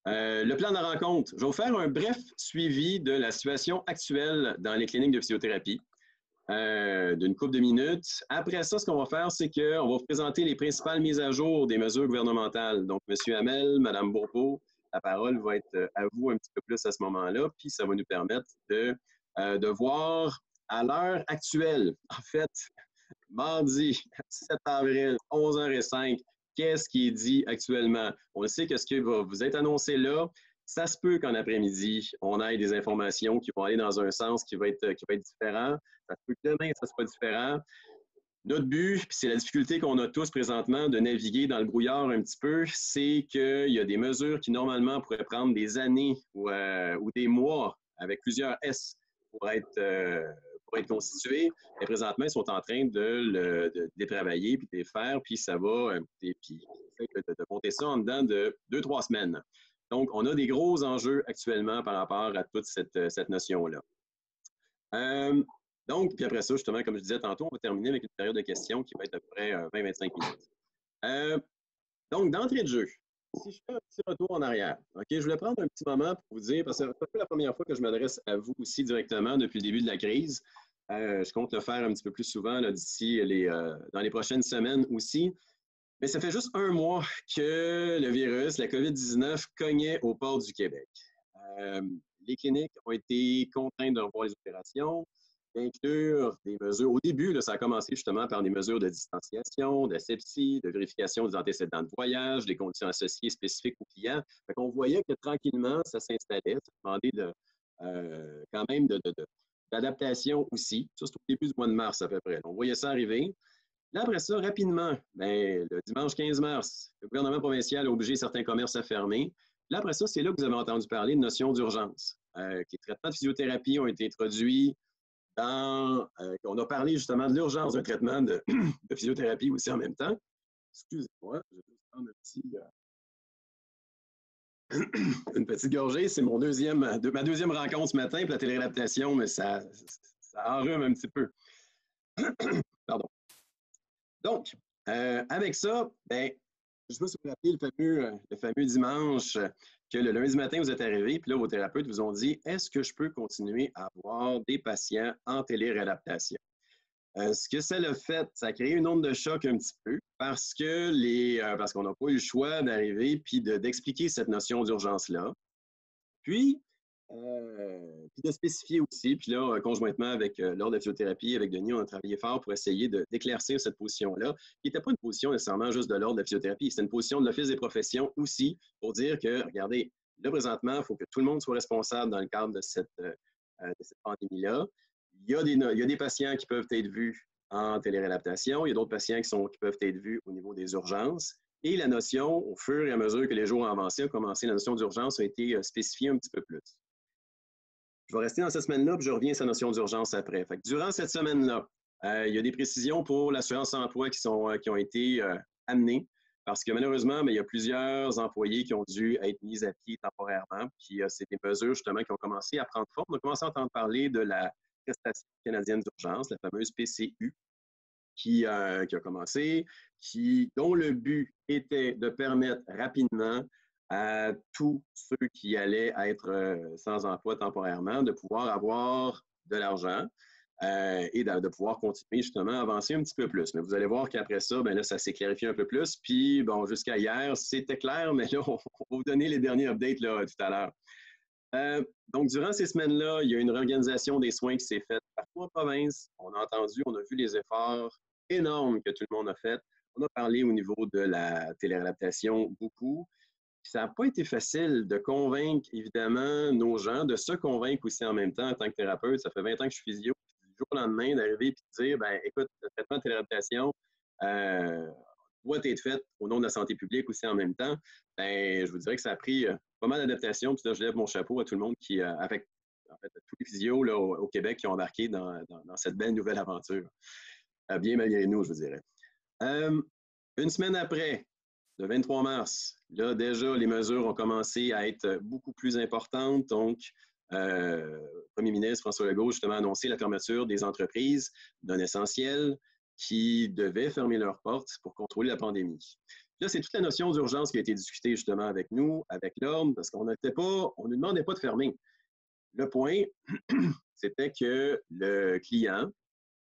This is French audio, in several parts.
Le plan de la rencontre, je vais vous faire un bref suivi de la situation actuelle dans les cliniques de physiothérapie d'une couple de minutes. Après ça, ce qu'on va faire, c'est qu'on va vous présenter les principales mises à jour des mesures gouvernementales. Donc, M. Hamel, Mme Bourbeau, la parole va être à vous un petit peu plus à ce moment-là, puis ça va nous permettre de voir à l'heure actuelle, en fait, mardi 7 avril, 11h05, qu'est-ce qui est dit actuellement? On sait que ce qui va vous être annoncé là, ça se peut qu'en après-midi, on ait des informations qui vont aller dans un sens qui va être différent. Ça se peut que demain, ça soit différent. Notre but, puis c'est la difficulté qu'on a tous présentement de naviguer dans le brouillard un petit peu, c'est qu'il y a des mesures qui normalement pourraient prendre des années ou des mois avec plusieurs S pour être constituées. Et présentement, ils sont en train de les travailler puis de les faire, puis ça va, puis de monter ça en dedans de 2-3 semaines. Donc, on a des gros enjeux actuellement par rapport à toute cette notion-là. Donc, puis après ça, justement, comme je disais tantôt, on va terminer avec une période de questions qui va être à peu près 20-25 minutes. Donc, d'entrée de jeu, si je fais un petit retour en arrière, OK, je voulais prendre un petit moment pour vous dire, parce que c'est pas la première fois que je m'adresse à vous aussi directement depuis le début de la crise. Je compte le faire un petit peu plus souvent d'ici dans les prochaines semaines aussi. Mais ça fait juste un mois que le virus, la COVID-19, cognait aux portes du Québec. Les cliniques ont été contraintes de revoir les opérations, d'inclure des mesures. Au début, là, ça a commencé justement par des mesures de distanciation, d'asepsie, de vérification des antécédents de voyage, des conditions associées spécifiques aux clients. Fait qu'on voyait que tranquillement, ça s'installait. Ça demandait quand même d'adaptation aussi. Ça, c'est au début du mois de mars à peu près. On voyait ça arriver. Là, après ça, rapidement, le dimanche 15 mars, le gouvernement provincial a obligé certains commerces à fermer. Là, après ça, c'est là que vous avez entendu parler de notion d'urgence. Les traitements de physiothérapie ont été introduits on a parlé justement de l'urgence d'un traitement de physiothérapie aussi en même temps. Excusez-moi, je vais prendre une petite gorgée. C'est ma deuxième rencontre ce matin pour la téléadaptation, mais ça enrhume un petit peu. Pardon. Donc, avec ça, je ne sais pas si vous vous rappelez le fameux dimanche que le lundi matin, vous êtes arrivé, puis là, vos thérapeutes vous ont dit « Est-ce que je peux continuer à avoir des patients en téléréadaptation? » Ce que ça l'a fait, ça a créé une onde de choc un petit peu parce qu'on n'a pas eu le choix d'arriver puis d'expliquer cette notion d'urgence-là. Puis de spécifier aussi, puis là, conjointement avec l'Ordre de physiothérapie, avec Denis, on a travaillé fort pour essayer d'éclaircir cette position-là, qui n'était pas une position nécessairement juste de l'Ordre de la physiothérapie, c'était une position de l'Office des professions aussi, pour dire que, regardez, là, présentement, il faut que tout le monde soit responsable dans le cadre de cette pandémie-là. Il y a des patients qui peuvent être vus en téléréadaptation, il y a d'autres patients qui peuvent être vus au niveau des urgences. Et la notion, au fur et à mesure que les jours ont avancé, la notion d'urgence a été spécifiée un petit peu plus. Je vais rester dans cette semaine-là, puis je reviens à sa notion d'urgence après. Fait que durant cette semaine-là, il y a des précisions pour l'assurance-emploi qui ont été amenées, parce que malheureusement, il y a plusieurs employés qui ont dû être mis à pied temporairement, puis c'est des mesures justement qui ont commencé à prendre forme. On a commencé à entendre parler de la prestation canadienne d'urgence, la fameuse PCU, qui a commencé, dont le but était de permettre rapidement à tous ceux qui allaient être sans emploi temporairement de pouvoir avoir de l'argent et de pouvoir continuer justement à avancer un petit peu plus. Mais vous allez voir qu'après ça, là, ça s'est clarifié un peu plus. Puis, bon, jusqu'à hier, c'était clair, mais là, on va vous donner les derniers updates là, tout à l'heure. Donc, durant ces semaines-là, il y a une réorganisation des soins qui s'est faite partout en province. On a entendu, on a vu les efforts énormes que tout le monde a fait. On a parlé au niveau de la téléréadaptation beaucoup. Puis ça n'a pas été facile de convaincre, évidemment, nos gens, de se convaincre aussi en même temps en tant que thérapeute. Ça fait 20 ans que je suis physio. Du jour au lendemain, d'arriver et de dire, écoute, le traitement de téléréadaptation doit être fait au nom de la santé publique aussi en même temps. Je vous dirais que ça a pris pas mal d'adaptation. Puis là, je lève mon chapeau à tout le monde avec en fait, tous les physios là, au Québec qui ont embarqué dans cette belle nouvelle aventure. Bien malgré nous, je vous dirais. Une semaine après, le 23 mars, là, déjà, les mesures ont commencé à être beaucoup plus importantes. Donc, le premier ministre François Legault, justement, a annoncé la fermeture des entreprises non essentielles. qui devaient fermer leurs portes pour contrôler la pandémie. Là, c'est toute la notion d'urgence qui a été discutée justement avec nous, avec l'Ordre, parce qu'on ne nous demandait pas de fermer. Le point, c'était que le client,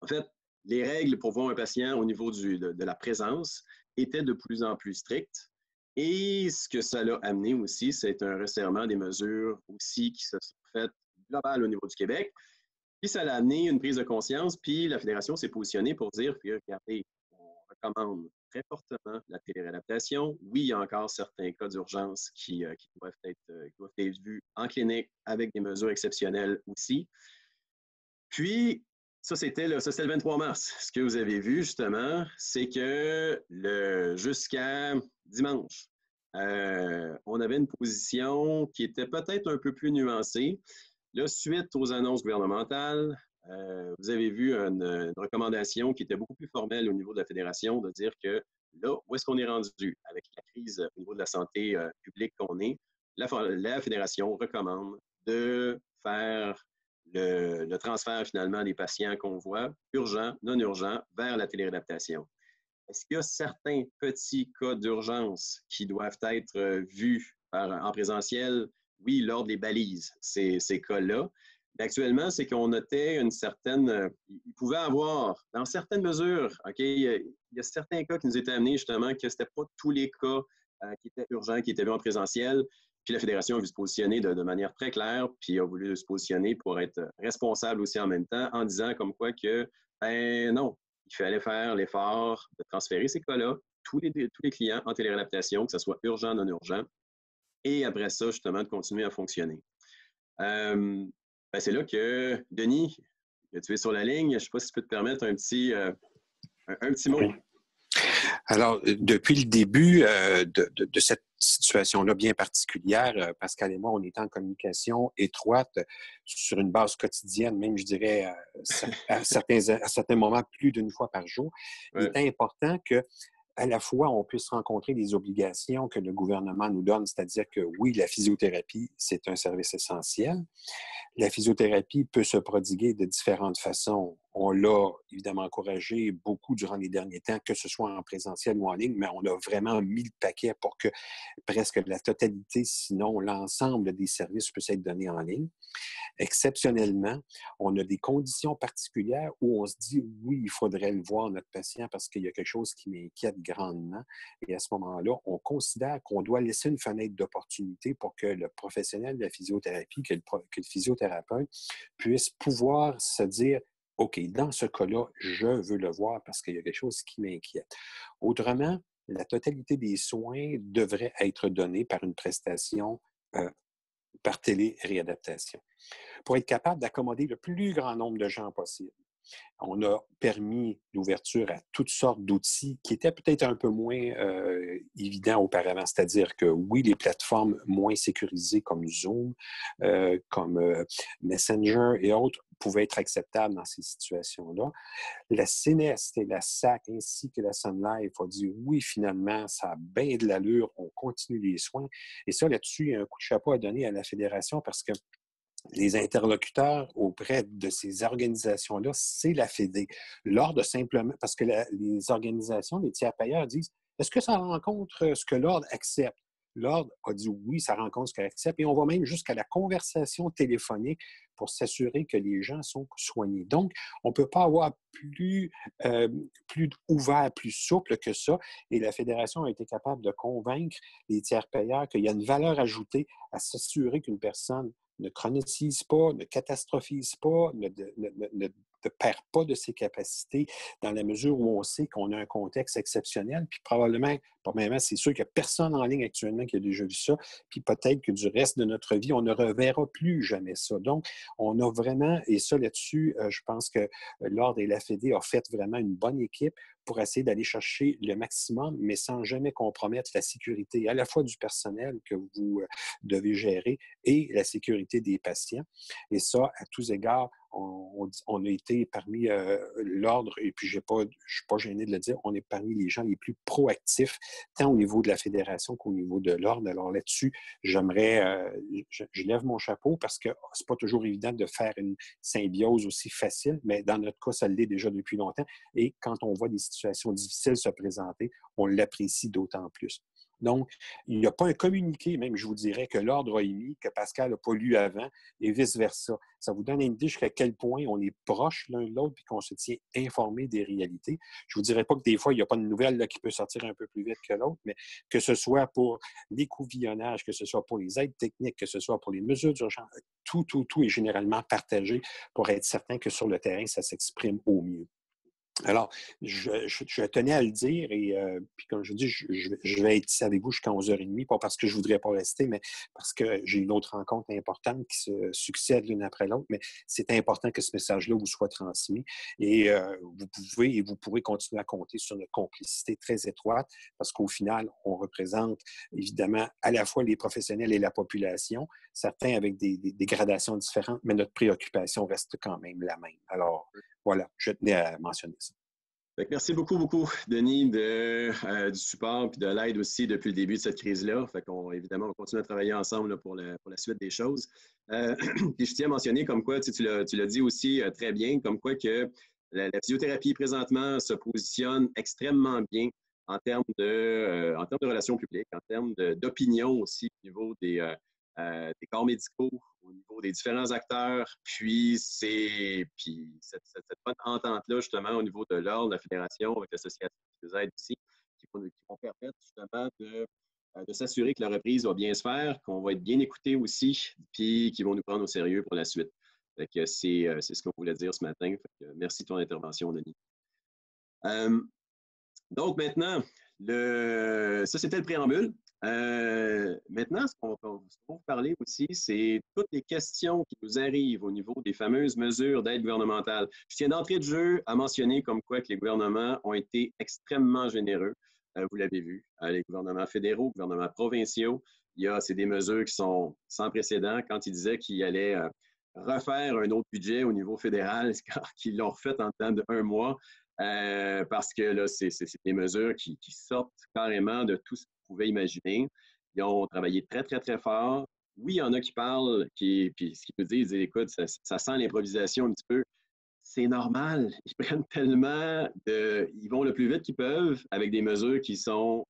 en fait, les règles pour voir un patient au niveau de la présence étaient de plus en plus strictes. Et ce que ça l'a amené aussi, c'est un resserrement des mesures aussi qui se sont faites globales au niveau du Québec. Puis ça l'a amené une prise de conscience, puis la Fédération s'est positionnée pour dire que, regardez, on recommande très fortement la téléréadaptation. Oui, il y a encore certains cas d'urgence qui doivent être vus en clinique avec des mesures exceptionnelles aussi. Puis, ça, c'était le 23 mars. Ce que vous avez vu, justement, c'est que jusqu'à dimanche, on avait une position qui était peut-être un peu plus nuancée. Là, suite aux annonces gouvernementales, vous avez vu une recommandation qui était beaucoup plus formelle au niveau de la Fédération de dire que là, où est-ce qu'on est rendu avec la crise au niveau de la santé publique qu'on est, la Fédération recommande de faire le transfert finalement des patients qu'on voit, urgents, non urgents, vers la téléréadaptation. Est-ce qu'il y a certains petits cas d'urgence qui doivent être vus en présentiel? Oui, l'ordre les balise, ces cas-là. Mais actuellement, c'est qu'on notait une certaine... il pouvait avoir, dans certaines mesures, OK, il y a certains cas qui nous étaient amenés justement que ce n'était pas tous les cas qui étaient urgents, qui étaient vus en présentiel. Puis la Fédération a voulu se positionner de manière très claire, puis a voulu se positionner pour être responsable aussi en même temps, en disant comme quoi que, ben non, il fallait faire l'effort de transférer ces cas-là, tous les clients en téléréadaptation, que ce soit urgent, non urgent, et après ça, justement, de continuer à fonctionner. Ben c'est là que, Denis, tu es sur la ligne. Je ne sais pas si tu peux te permettre un petit mot. Oui. Alors, depuis le début de cette situation-là bien particulière, Pascal et moi, on est en communication étroite sur une base quotidienne, même, je dirais, à certains moments, plus d'une fois par jour. Ouais. Il est important que à la fois, on puisse rencontrer les obligations que le gouvernement nous donne, c'est-à-dire que oui, la physiothérapie, c'est un service essentiel. La physiothérapie peut se prodiguer de différentes façons. On l'a évidemment encouragé beaucoup durant les derniers temps, que ce soit en présentiel ou en ligne, mais on a vraiment mis le paquet pour que presque la totalité, sinon l'ensemble des services puissent être donnés en ligne. Exceptionnellement, on a des conditions particulières où on se dit, oui, il faudrait le voir, notre patient, parce qu'il y a quelque chose qui m'inquiète grandement. Et à ce moment-là, on considère qu'on doit laisser une fenêtre d'opportunité pour que le professionnel de la physiothérapie, que le physiothérapeute puisse pouvoir se dire, OK, dans ce cas-là, je veux le voir parce qu'il y a quelque chose qui m'inquiète. Autrement, la totalité des soins devrait être donnée par une prestation par télé-réadaptation, pour être capable d'accommoder le plus grand nombre de gens possible. On a permis l'ouverture à toutes sortes d'outils qui étaient peut-être un peu moins évidents auparavant, c'est-à-dire que oui, les plateformes moins sécurisées comme Zoom, comme Messenger et autres pouvaient être acceptables dans ces situations-là. La CNEST et la SAC ainsi que la Sun Life ont dit oui, finalement, ça a bien de l'allure, on continue les soins. Et ça, là-dessus, il y a un coup de chapeau à donner à la Fédération parce que les interlocuteurs auprès de ces organisations-là, c'est la Fédé. L'Ordre simplement, parce que les organisations, les tiers payeurs disent, est-ce que ça rencontre ce que l'Ordre accepte? L'Ordre a dit oui, ça rencontre ce qu'elle accepte et on va même jusqu'à la conversation téléphonique pour s'assurer que les gens sont soignés. Donc, on ne peut pas avoir plus ouvert, plus souple que ça et la Fédération a été capable de convaincre les tiers payeurs qu'il y a une valeur ajoutée à s'assurer qu'une personne ne chronicise pas, ne catastrophise pas, ne perd pas de ses capacités dans la mesure où on sait qu'on a un contexte exceptionnel. Puis probablement, c'est sûr qu'il n'y a personne en ligne actuellement qui a déjà vu ça. Puis peut-être que du reste de notre vie, on ne reverra plus jamais ça. Donc, on a vraiment, et ça là-dessus, je pense que l'Ordre et la Fédé ont fait vraiment une bonne équipe pour essayer d'aller chercher le maximum, mais sans jamais compromettre la sécurité à la fois du personnel que vous devez gérer et la sécurité des patients. Et ça, à tous égards, on a été parmi l'ordre, et puis je ne suis pas gêné de le dire, on est parmi les gens les plus proactifs, tant au niveau de la fédération qu'au niveau de l'ordre. Alors là-dessus, j'aimerais, je lève mon chapeau parce que c'est pas toujours évident de faire une symbiose aussi facile, mais dans notre cas, ça l'est déjà depuis longtemps. Et quand on voit des situations difficiles se présenter, on l'apprécie d'autant plus. Donc, il n'y a pas un communiqué, même, je vous dirais, que l'Ordre a émis, que Pascal n'a pas lu avant, et vice-versa. Ça vous donne une idée jusqu'à quel point on est proches l'un de l'autre et qu'on se tient informé des réalités. Je ne vous dirais pas que des fois, il n'y a pas de nouvelle là, qui peut sortir un peu plus vite que l'autre, mais que ce soit pour l'écouvillonnage, que ce soit pour les aides techniques, que ce soit pour les mesures d'urgence, tout est généralement partagé pour être certain que sur le terrain, ça s'exprime au mieux. Alors, je tenais à le dire et puis comme je dis, je vais être ici avec vous jusqu'à 11h30, pas parce que je ne voudrais pas rester, mais parce que j'ai une autre rencontre importante qui se succède l'une après l'autre, mais c'est important que ce message-là vous soit transmis et vous pourrez continuer à compter sur notre complicité très étroite parce qu'au final, on représente évidemment à la fois les professionnels et la population, certains avec des gradations différentes, mais notre préoccupation reste quand même la même. Alors, voilà, je tenais à mentionner ça. Merci beaucoup, Denis, du support et de l'aide aussi depuis le début de cette crise-là. Évidemment, on va continuer à travailler ensemble là, pour la suite des choses. Puis je tiens à mentionner comme quoi, tu l'as dit aussi très bien, comme quoi que la physiothérapie présentement se positionne extrêmement bien en termes de relations publiques, en termes d'opinion aussi au niveau des corps médicaux, au niveau des différents acteurs, puis cette bonne entente-là, justement, au niveau de l'ordre, de la fédération, avec l'association qui nous aide aussi, qui vont permettre justement de s'assurer que la reprise va bien se faire, qu'on va être bien écouté aussi, puis qu'ils vont nous prendre au sérieux pour la suite. C'est ce qu'on voulait dire ce matin. Merci de ton intervention, Denis. Donc maintenant, ça c'était le préambule. Maintenant, ce qu'on va vous parler aussi, c'est toutes les questions qui nous arrivent au niveau des fameuses mesures d'aide gouvernementale. Je tiens d'entrée de jeu à mentionner comme quoi que les gouvernements ont été extrêmement généreux. Vous l'avez vu, les gouvernements fédéraux, gouvernements provinciaux, c'est des mesures qui sont sans précédent. Quand ils disaient qu'ils allaient refaire un autre budget au niveau fédéral, qu'ils l'ont refait en temps d'un mois, parce que là, c'est des mesures qui sortent carrément de tout ce qu'on pouvait imaginer. Ils ont travaillé très, très, très fort. Oui, il y en a qui parlent, puis ce qu'ils nous disent, écoute, ça sent l'improvisation un petit peu. C'est normal. Ils prennent tellement ils vont le plus vite qu'ils peuvent avec des mesures qui sont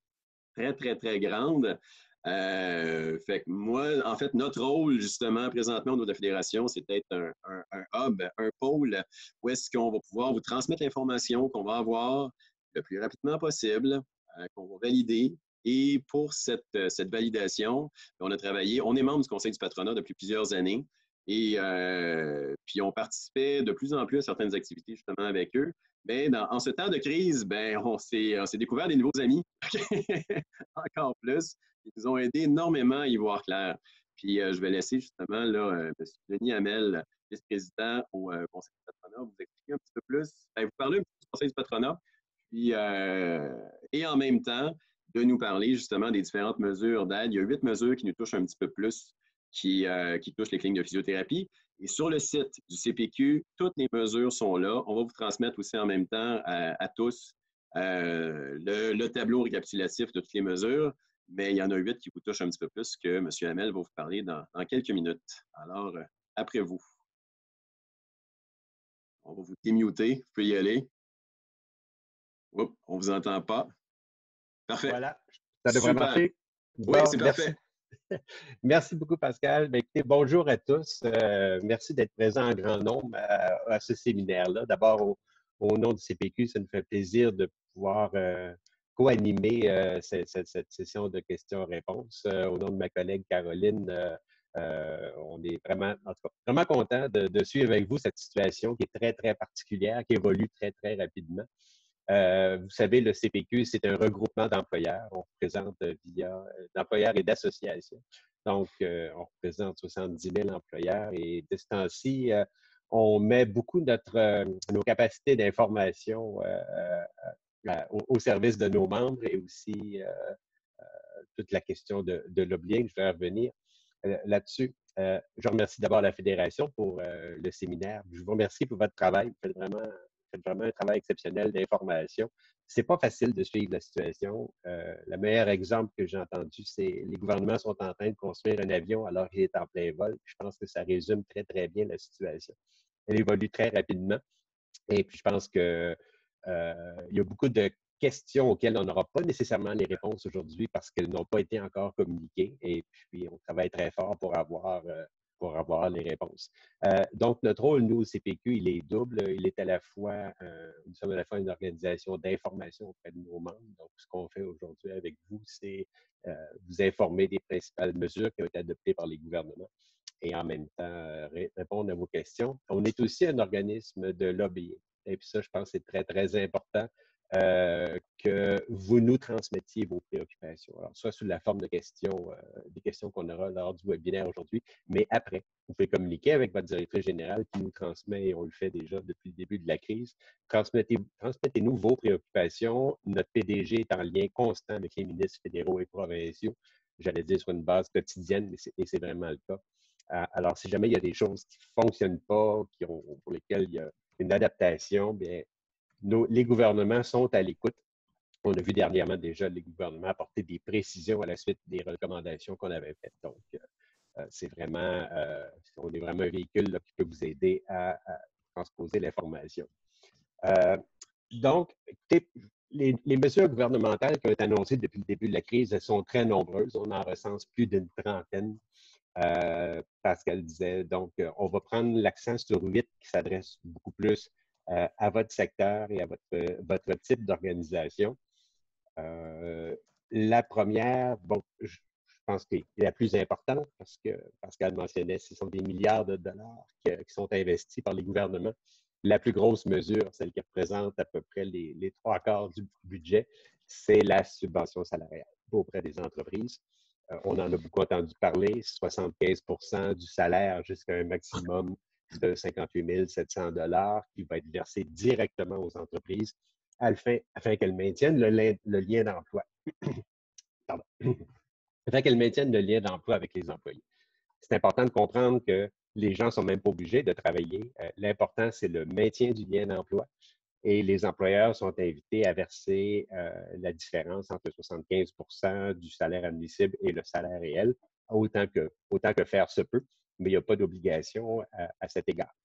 très, très, très grandes. Fait que moi, en fait, notre rôle, justement, présentement au niveau de la fédération, c'est d'être un hub, un pôle où est-ce qu'on va pouvoir vous transmettre l'information qu'on va avoir le plus rapidement possible, qu'on va valider. Et pour cette validation, on a travaillé, on est membre du Conseil du patronat depuis plusieurs années. Et puis, on participait de plus en plus à certaines activités, justement, avec eux. Mais en ce temps de crise, on s'est découvert des nouveaux amis. Encore plus. Ils nous ont aidé énormément à y voir clair. Puis, je vais laisser justement là, M. Denis Hamel, vice-président au Conseil du patronat, vous expliquer un petit peu plus, vous parler un petit peu du Conseil du patronat, puis, et en même temps, de nous parler justement des différentes mesures d'aide. Il y a 8 mesures qui nous touchent un petit peu plus, qui touchent les cliniques de physiothérapie. Et sur le site du CPQ, toutes les mesures sont là. On va vous transmettre aussi en même temps à tous le tableau récapitulatif de toutes les mesures, mais il y en a 8 qui vous touchent un petit peu plus que M. Hamel va vous parler dans quelques minutes. Alors, après vous. On va vous démuter. Vous pouvez y aller. Oups, on ne vous entend pas. Parfait. Voilà, ça devrait marcher. Oui, c'est parfait. Merci beaucoup, Pascal. Écoutez, bonjour à tous. Merci d'être présent en grand nombre à ce séminaire-là. D'abord, au nom du CPQ, ça nous fait plaisir de pouvoir co-animer cette session de questions-réponses. Au nom de ma collègue Caroline, on est vraiment, en tout cas, vraiment content de suivre avec vous cette situation qui est très, très particulière, qui évolue très, très rapidement. Vous savez, le CPQ, c'est un regroupement d'employeurs. On représente d'employeurs et d'associations. Donc, on représente 70 000 employeurs et de ce temps-ci, on met beaucoup nos capacités d'information au service de nos membres et aussi toute la question de lobbying. Je vais revenir là-dessus. Je remercie d'abord la Fédération pour le séminaire. Je vous remercie pour votre travail. Vous faites vraiment un travail exceptionnel d'information. C'est pas facile de suivre la situation. Le meilleur exemple que j'ai entendu, c'est les gouvernements sont en train de construire un avion alors qu'il est en plein vol. Je pense que ça résume très, très bien la situation. Elle évolue très rapidement. Et puis, je pense que il y a beaucoup de questions auxquelles on n'aura pas nécessairement les réponses aujourd'hui parce qu'elles n'ont pas été encore communiquées. Et puis, on travaille très fort pour avoir les réponses. Donc, notre rôle, nous, au CPQ, il est double. Il est à la fois, nous sommes à la fois une organisation d'information auprès de nos membres. Donc, ce qu'on fait aujourd'hui avec vous, c'est vous informer des principales mesures qui ont été adoptées par les gouvernements et en même temps répondre à vos questions. On est aussi un organisme de lobbying. Et puis ça, je pense que c'est très, très important que vous nous transmettiez vos préoccupations. Alors, soit sous la forme de questions, des questions qu'on aura lors du webinaire aujourd'hui, mais après, vous pouvez communiquer avec votre directrice générale qui nous transmet, et on le fait déjà depuis le début de la crise. Transmettez-nous vos préoccupations. Notre PDG est en lien constant avec les ministres fédéraux et provinciaux. J'allais dire sur une base quotidienne, et c'est vraiment le cas. Alors, si jamais il y a des choses qui ne fonctionnent pas, pour lesquelles il y a une adaptation, bien, les gouvernements sont à l'écoute. On a vu dernièrement déjà les gouvernements apporter des précisions à la suite des recommandations qu'on avait faites. Donc, on est vraiment un véhicule là, qui peut vous aider à transposer l'information. Donc, écoutez, les mesures gouvernementales qui ont été annoncées depuis le début de la crise, elles sont très nombreuses. On en recense plus d'une trentaine. Pascal disait. Donc, on va prendre l'accent sur 8 qui s'adresse beaucoup plus à votre secteur et à votre type d'organisation. La première, bon, je pense que c'est la plus importante parce que Pascal mentionnait, ce sont des milliards de dollars qui sont investis par les gouvernements. La plus grosse mesure, celle qui représente à peu près les 3/4 du budget, c'est la subvention salariale auprès des entreprises. On en a beaucoup entendu parler, 75 du salaire jusqu'à un maximum de 58 700 $ qui va être versé directement aux entreprises afin qu'elles maintiennent le lien d'emploi. Pardon. Afin qu'elles maintiennent le lien d'emploi avec les employés. C'est important de comprendre que les gens ne sont même pas obligés de travailler. L'important, c'est le maintien du lien d'emploi. Et les employeurs sont invités à verser la différence entre 75 du salaire admissible et le salaire réel, autant que faire se peut, mais il n'y a pas d'obligation à cet égard.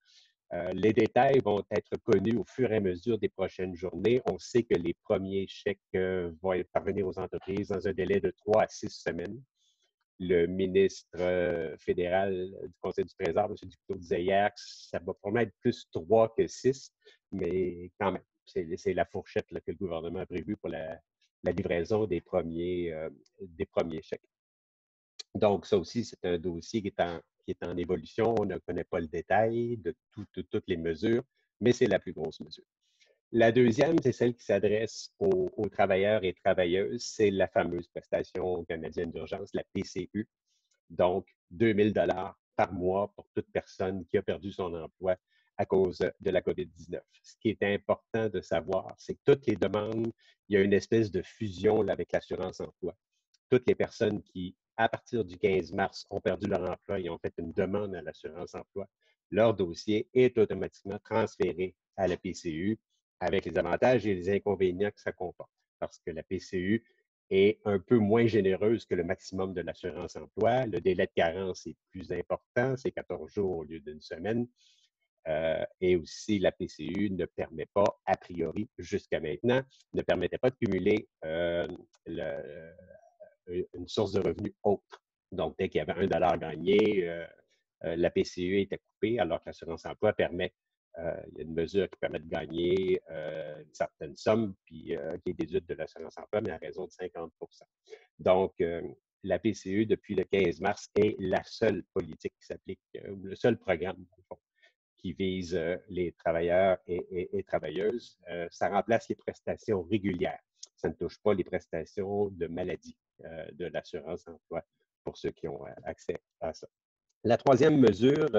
Les détails vont être connus au fur et à mesure des prochaines journées. On sait que les premiers chèques vont parvenir aux entreprises dans un délai de 3 à 6 semaines. Le ministre fédéral du Conseil du Trésor, M. Duclos, disait hier que ça va probablement être plus 3 que 6, mais quand même, c'est la fourchette là, que le gouvernement a prévue pour la livraison des premiers chèques. Donc, ça aussi, c'est un dossier qui est en évolution. On ne connaît pas le détail de toutes les mesures, mais c'est la plus grosse mesure. La deuxième, c'est celle qui s'adresse aux travailleurs et travailleuses. C'est la fameuse prestation canadienne d'urgence, la PCU. Donc, 2 000 $ par mois pour toute personne qui a perdu son emploi à cause de la COVID-19. Ce qui est important de savoir, c'est que toutes les demandes, il y a une espèce de fusion là, avec l'assurance-emploi. Toutes les personnes qui, à partir du 15 mars, ont perdu leur emploi et ont fait une demande à l'assurance-emploi, leur dossier est automatiquement transféré à la PCU avec les avantages et les inconvénients que ça comporte. Parce que la PCU est un peu moins généreuse que le maximum de l'assurance-emploi. Le délai de carence est plus important, c'est 14 jours au lieu d'une semaine. Et aussi, la PCU ne permet pas, a priori, jusqu'à maintenant, ne permettait pas de cumuler une source de revenus autre. Donc, dès qu'il y avait $1 gagné, la PCU était coupée, alors que l'assurance-emploi permet, il y a une mesure qui permet de gagner une certaine somme, puis qui est déduite de l'assurance-emploi, mais à raison de 50 %. Donc, la PCU, depuis le 15 mars, est la seule politique qui s'applique, ou le seul programme, au fond, qui vise les travailleurs et travailleuses. Ça remplace les prestations régulières. Ça ne touche pas les prestations de maladie de l'assurance-emploi pour ceux qui ont accès à ça. La troisième mesure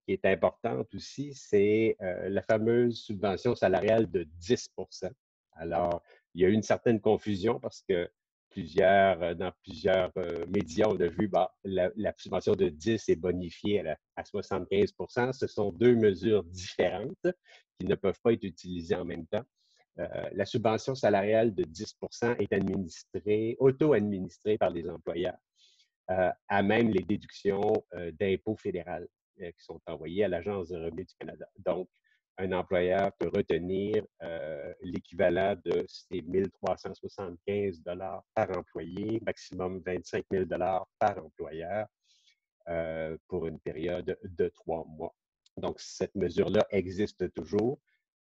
qui est importante aussi, c'est la fameuse subvention salariale de 10 %. Alors, il y a eu une certaine confusion parce que dans plusieurs médias, on a vu la subvention de 10 est bonifiée à 75 %. Ce sont deux mesures différentes qui ne peuvent pas être utilisées en même temps. La subvention salariale de 10 % est auto-administrée par les employeurs, à même les déductions d'impôts fédérales qui sont envoyées à l'Agence de revenus du Canada. Donc, un employeur peut retenir l'équivalent de ces 1 375 $ par employé, maximum 25 000 $ par employeur pour une période de 3 mois. Donc, cette mesure-là existe toujours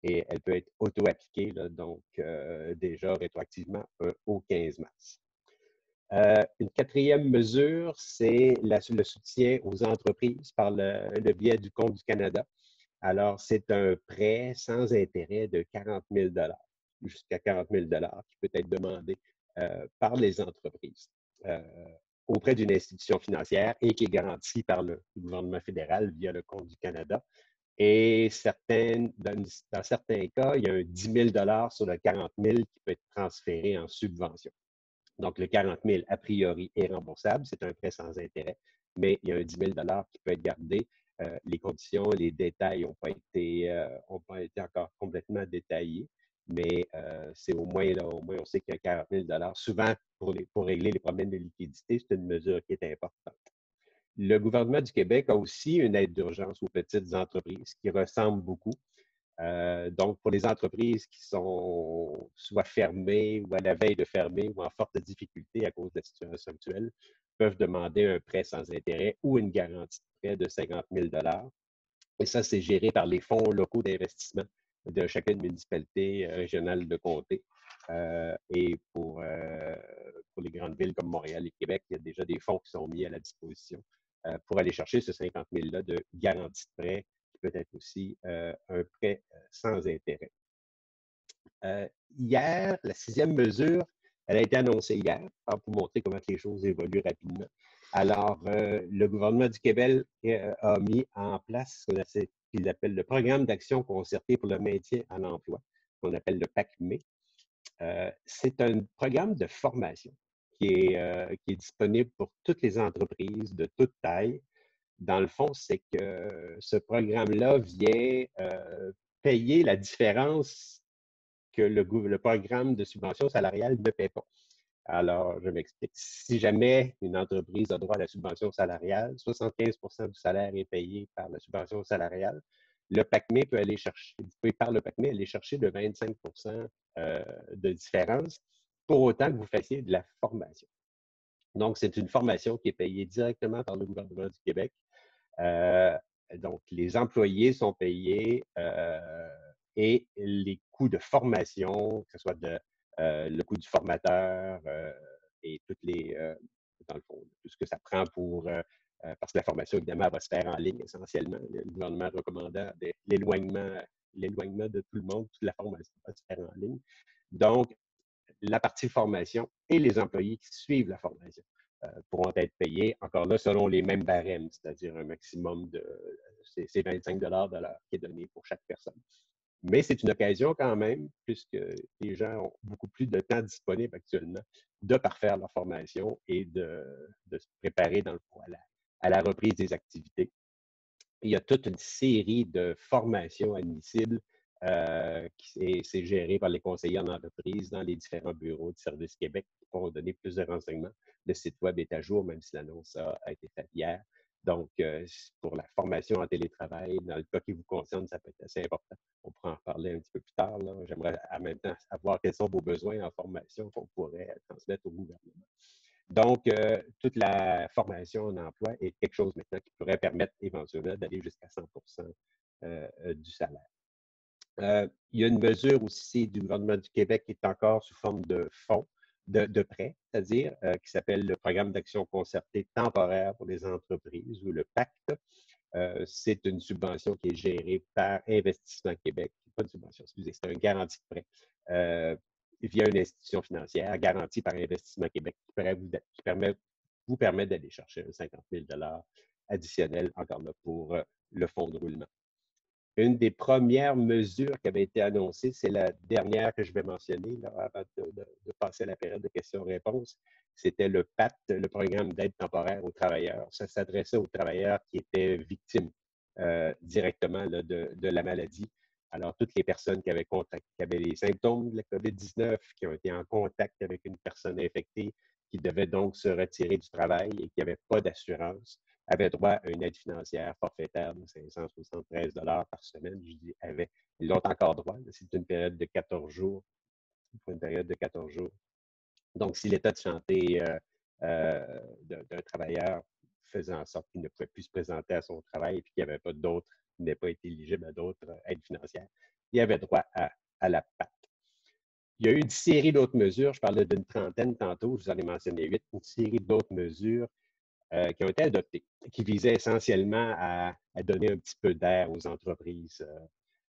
et elle peut être auto-appliquée, donc déjà rétroactivement au 15 mars. Une quatrième mesure, c'est le soutien aux entreprises par le biais du Compte du Canada. Alors, c'est un prêt sans intérêt de 40 000 $ jusqu'à 40 000 $ qui peut être demandé par les entreprises auprès d'une institution financière et qui est garanti par le gouvernement fédéral via le Compte du Canada. Et dans certains cas, il y a un 10 000 $ sur le 40 000 qui peut être transféré en subvention. Donc, le 40 000, a priori, est remboursable. C'est un prêt sans intérêt, mais il y a un 10 000 $ qui peut être gardé. Les conditions, les détails n'ont pas été encore complètement détaillés, mais c'est au moins on sait qu'il y a 40 000 $. Souvent, pour régler les problèmes de liquidité, c'est une mesure qui est importante. Le gouvernement du Québec a aussi une aide d'urgence aux petites entreprises qui ressemble beaucoup. Donc, pour les entreprises qui sont soit fermées ou à la veille de fermer ou en forte difficulté à cause de la situation actuelle, peuvent demander un prêt sans intérêt ou une garantie de prêt de 50 000 $. Et ça, c'est géré par les fonds locaux d'investissement de chacune municipalité régionale de comté. Et pour les grandes villes comme Montréal et Québec, il y a déjà des fonds qui sont mis à la disposition pour aller chercher ce 50 000 $ de garantie de prêt, qui peut être aussi un prêt sans intérêt. Hier, la 6e mesure, elle a été annoncée hier pour montrer comment les choses évoluent rapidement. Alors, le gouvernement du Québec a mis en place ce qu'il appelle le Programme d'action concertée pour le maintien en emploi, qu'on appelle le PACME. C'est un programme de formation qui est disponible pour toutes les entreprises de toute taille. Dans le fond, c'est que ce programme-là vient payer la différence que le programme de subvention salariale ne paie pas. Alors, je m'explique. Si jamais une entreprise a droit à la subvention salariale, 75 % du salaire est payé par la subvention salariale. Le PACME peut aller chercher, vous pouvez par le PACME aller chercher de 25 % de différence pour autant que vous fassiez de la formation. Donc, c'est une formation qui est payée directement par le gouvernement du Québec. Donc, les employés sont payés et les coûts de formation, que ce soit le coût du formateur et dans le fond, tout ce que ça prend parce que la formation, évidemment, va se faire en ligne essentiellement. Le gouvernement recommandant l'éloignement de tout le monde, toute la formation va se faire en ligne. Donc, la partie formation et les employés qui suivent la formation pourront être payés, encore là, selon les mêmes barèmes, c'est-à-dire un maximum c'est 25 $ de l'heure qui est donné pour chaque personne. Mais c'est une occasion quand même, puisque les gens ont beaucoup plus de temps disponible actuellement, de parfaire leur formation et de se préparer dans le fond à la reprise des activités. Il y a toute une série de formations admissibles et c'est géré par les conseillers en entreprise dans les différents bureaux de Service Québec qui pourront donner plus de renseignements. Le site web est à jour, même si l'annonce a été faite hier. Donc, pour la formation en télétravail, dans le cas qui vous concerne, ça peut être assez important. On pourra en reparler un petit peu plus tard. J'aimerais en même temps savoir quels sont vos besoins en formation qu'on pourrait transmettre au gouvernement. Donc, toute la formation en emploi est quelque chose maintenant qui pourrait permettre éventuellement d'aller jusqu'à 100 % du salaire. Il y a une mesure aussi du gouvernement du Québec qui est encore sous forme de fonds, de prêts, c'est-à-dire qui s'appelle le Programme d'action concertée temporaire pour les entreprises ou le PACT. C'est une subvention qui est gérée par Investissement Québec. Pas une subvention, excusez, c'est une garantie de prêt via une institution financière garantie par Investissement Québec qui vous permet d'aller chercher un 50 000 $ additionnel encore là pour le fonds de roulement. une des premières mesures qui avait été annoncée, c'est la dernière que je vais mentionner là, avant de passer à la période de questions-réponses, c'était le PAT, le programme d'aide temporaire aux travailleurs. Ça s'adressait aux travailleurs qui étaient victimes directement là, de la maladie. Alors, toutes les personnes qui avaient les symptômes de la COVID-19, qui ont été en contact avec une personne infectée, qui devaient donc se retirer du travail et qui n'avaient pas d'assurance, avaient droit à une aide financière forfaitaire de 573 par semaine. Je dis avaient. Ils l'ont encore droit. C'est une période de 14 jours. Pour une période de 14 jours. Donc, si l'état de santé d'un travailleur faisait en sorte qu'il ne pouvait plus se présenter à son travail et qu'il n'y avait pas d'autres, il n'ait pas été éligible à d'autres aides financières, il avait droit à la PAT. Il y a eu une série d'autres mesures. Je parlais d'une trentaine tantôt, je vous en ai mentionné 8, une série d'autres mesures qui ont été adoptées, qui visaient essentiellement à donner un petit peu d'air aux entreprises.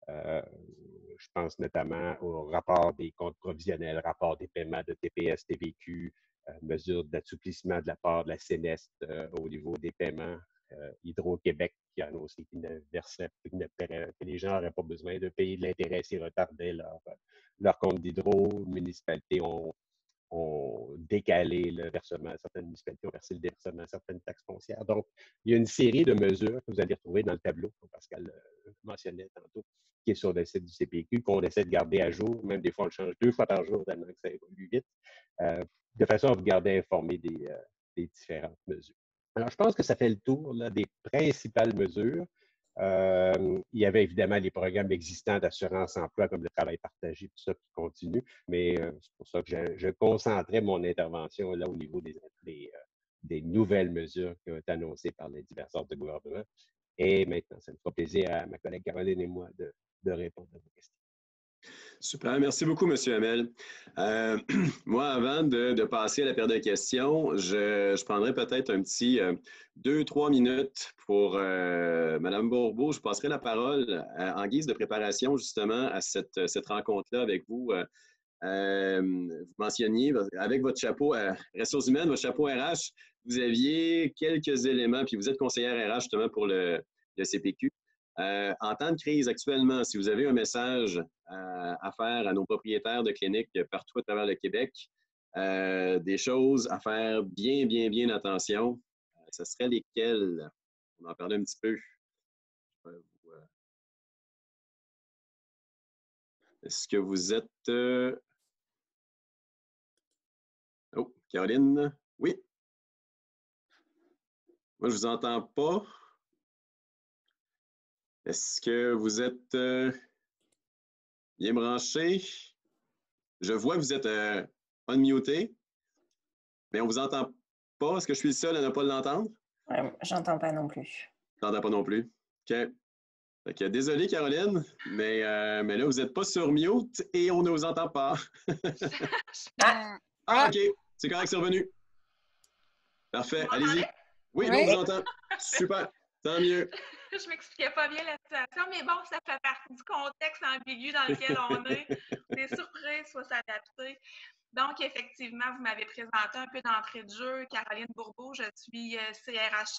Je pense notamment au rapport des comptes provisionnels, rapport des paiements de TPS, TVQ, mesures d'assouplissement de la part de la CNEST au niveau des paiements. Hydro-Québec qui a annoncé qu'il ne verserait, que les gens n'auraient pas besoin de payer de l'intérêt s'ils retardaient leur compte d'hydro. Les municipalités ont décalé le versement, certaines municipalités ont versé le versement à certaines taxes foncières. Donc, il y a une série de mesures que vous allez retrouver dans le tableau, comme Pascal mentionnait tantôt, qui est sur le site du CPQ, qu'on essaie de garder à jour. Même des fois, on le change 2 fois par jour, tellement que ça évolue vite, de façon à vous garder informé des différentes mesures. Alors, je pense que ça fait le tour là, des principales mesures. Il y avait évidemment les programmes existants d'assurance-emploi comme le travail partagé, tout ça qui continue, mais c'est pour ça que je concentrais mon intervention là au niveau des nouvelles mesures qui ont été annoncées par les divers ordres de gouvernement. Et maintenant, ça me fera plaisir à ma collègue Caroline et moi de répondre à vos questions. Super, merci beaucoup, M. Hamel. Moi, avant de passer à la période de questions, je prendrai peut-être un petit 2-3 minutes pour Mme Bourbeau. Je passerai la parole en guise de préparation justement à cette rencontre-là avec vous. Vous mentionniez, avec votre chapeau ressources humaines, votre chapeau RH, vous aviez quelques éléments, puis vous êtes conseillère RH justement pour le CPQ. En temps de crise actuellement, si vous avez un message à faire à nos propriétaires de cliniques partout à travers le Québec, des choses à faire bien attention, ce serait lesquelles? On en parlait un petit peu. Est-ce que vous êtes... Oh, Caroline? Oui? Moi, je ne vous entends pas. Est-ce que vous êtes bien branché? Je vois que vous êtes unmuté, mais on ne vous entend pas. Est-ce que je suis le seul à ne pas l'entendre? J'entends pas non plus. Je n'entends pas non plus. OK. Fait que, désolé, Caroline, mais là, vous n'êtes pas sur mute et on ne vous entend pas. OK. C'est correct, c'est revenu. Parfait. Allez-y. Oui, on vous entend. Super. Tant mieux. Je m'expliquais pas bien la situation, mais bon, ça fait partie du contexte ambigu dans lequel on est. On est surpris, il faut s'adapter. Donc, effectivement, vous m'avez présenté un peu d'entrée de jeu. Caroline Bourbeau, je suis CRH.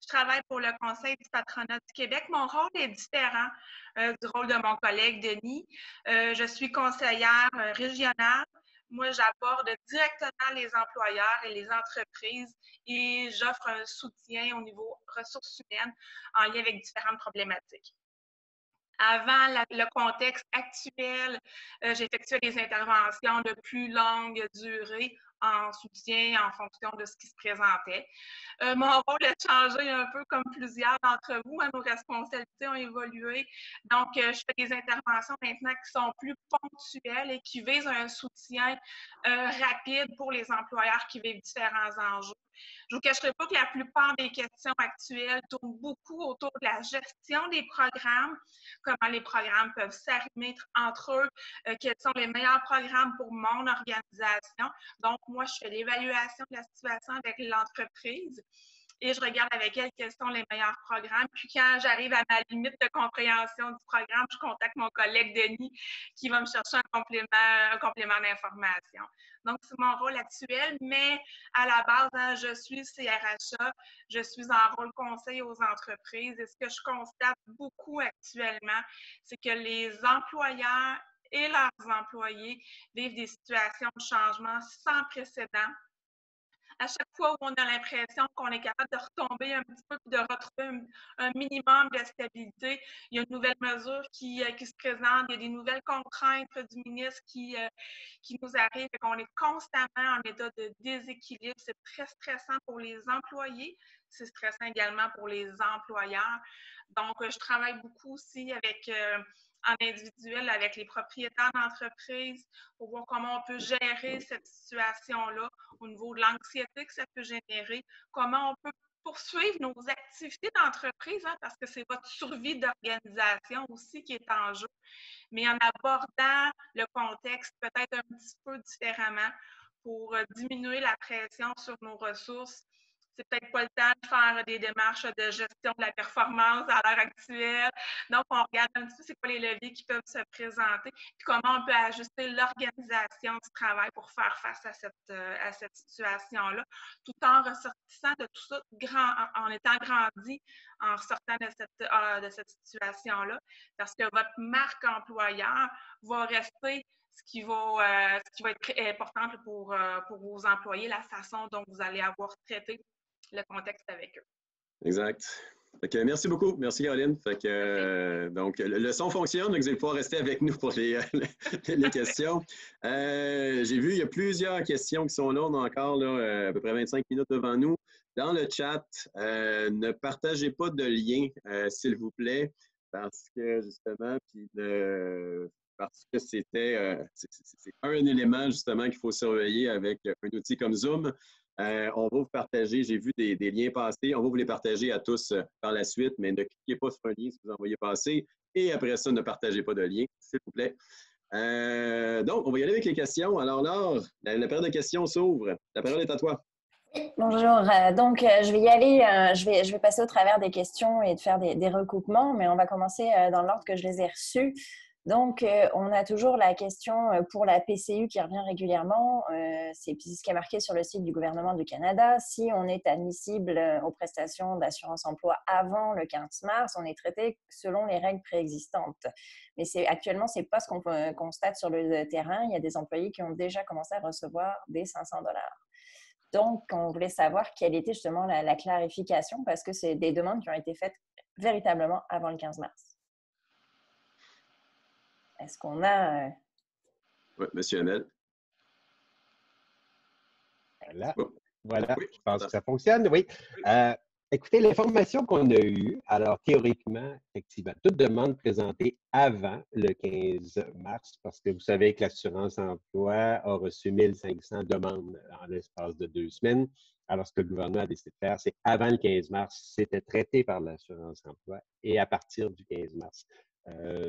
Je travaille pour le Conseil du patronat du Québec. Mon rôle est différent du rôle de mon collègue Denis. Je suis conseillère régionale. Moi, j'aborde directement les employeurs et les entreprises et j'offre un soutien au niveau ressources humaines en lien avec différentes problématiques. Avant le contexte actuel, j'effectuais des interventions de plus longue durée en soutien en fonction de ce qui se présentait. Mon rôle a changé un peu comme plusieurs d'entre vous. Nos responsabilités ont évolué. Donc, je fais des interventions maintenant qui sont plus ponctuelles et qui visent un soutien rapide pour les employeurs qui vivent différents enjeux. Je ne vous cacherai pas que la plupart des questions actuelles tournent beaucoup autour de la gestion des programmes, comment les programmes peuvent s'arrimer entre eux, quels sont les meilleurs programmes pour mon organisation. Donc, moi, je fais l'évaluation de la situation avec l'entreprise. et je regarde avec elle quels sont les meilleurs programmes. Puis quand j'arrive à ma limite de compréhension du programme, je contacte mon collègue Denis qui va me chercher un complément d'information. Donc, c'est mon rôle actuel, mais à la base, hein, je suis CRHA, je suis en rôle conseil aux entreprises et ce que je constate beaucoup actuellement, c'est que les employeurs et leurs employés vivent des situations de changement sans précédent. À chaque fois où on a l'impression qu'on est capable de retomber un petit peu, de retrouver un minimum de stabilité, il y a une nouvelle mesure qui se présente, il y a des nouvelles contraintes du ministre qui nous arrivent, et qu'on est constamment en état de déséquilibre. C'est très stressant pour les employés, c'est stressant également pour les employeurs. Donc, je travaille beaucoup aussi en individuel avec les propriétaires d'entreprises pour voir comment on peut gérer cette situation-là au niveau de l'anxiété que ça peut générer, comment on peut poursuivre nos activités d'entreprise, hein, parce que c'est votre survie d'organisation aussi qui est en jeu, mais en abordant le contexte peut-être un petit peu différemment pour diminuer la pression sur nos ressources. C'est peut-être pas le temps de faire des démarches de gestion de la performance à l'heure actuelle. Donc, on regarde un petit peu c'est quoi les leviers qui peuvent se présenter, puis comment on peut ajuster l'organisation du travail pour faire face à cette situation-là, tout en ressortissant de tout ça, en étant grandi, en ressortant de cette situation-là, parce que votre marque employeur va rester ce qui va être important pour vos employés, la façon dont vous allez avoir traité le contexte avec eux. Exact. Fait que, merci beaucoup. Merci, Caroline. Fait que, donc, le son fonctionne, donc vous allez pouvoir rester avec nous pour les questions. J'ai vu, il y a plusieurs questions qui sont là. On a encore là, à peu près 25 minutes devant nous. Dans le chat, ne partagez pas de lien, s'il vous plaît, parce que justement, parce que c'est un élément justement qu'il faut surveiller avec un outil comme Zoom. On va vous partager, j'ai vu des liens passer, on va vous les partager à tous par la suite, mais ne cliquez pas sur un lien si vous envoyez passer. Et après ça, ne partagez pas de lien, s'il vous plaît. Donc, on va y aller avec les questions. Alors, Laure, la période de questions s'ouvre. La parole est à toi. Bonjour. Donc, je vais y aller. Je vais passer au travers des questions et de faire des recoupements, mais on va commencer dans l'ordre que je les ai reçus. Donc, on a toujours la question pour la PCU qui revient régulièrement. C'est ce qui est marqué sur le site du gouvernement du Canada. Si on est admissible aux prestations d'assurance-emploi avant le 15 mars, on est traité selon les règles préexistantes. Mais actuellement, ce n'est pas ce qu'on constate sur le terrain. Il y a des employés qui ont déjà commencé à recevoir des 500 $. Donc, on voulait savoir quelle était justement la clarification parce que c'est des demandes qui ont été faites véritablement avant le 15 mars. Est-ce qu'on a… Oui, M. Hamel. Voilà. Oh. Voilà, Oui, je pense que ça fonctionne, oui. Écoutez, l'information qu'on a eue, alors théoriquement, effectivement, toute demande présentée avant le 15 mars, parce que vous savez que l'assurance-emploi a reçu 1500 demandes en l'espace de 2 semaines. Alors, ce que le gouvernement a décidé de faire, c'est avant le 15 mars, c'était traité par l'assurance-emploi et à partir du 15 mars,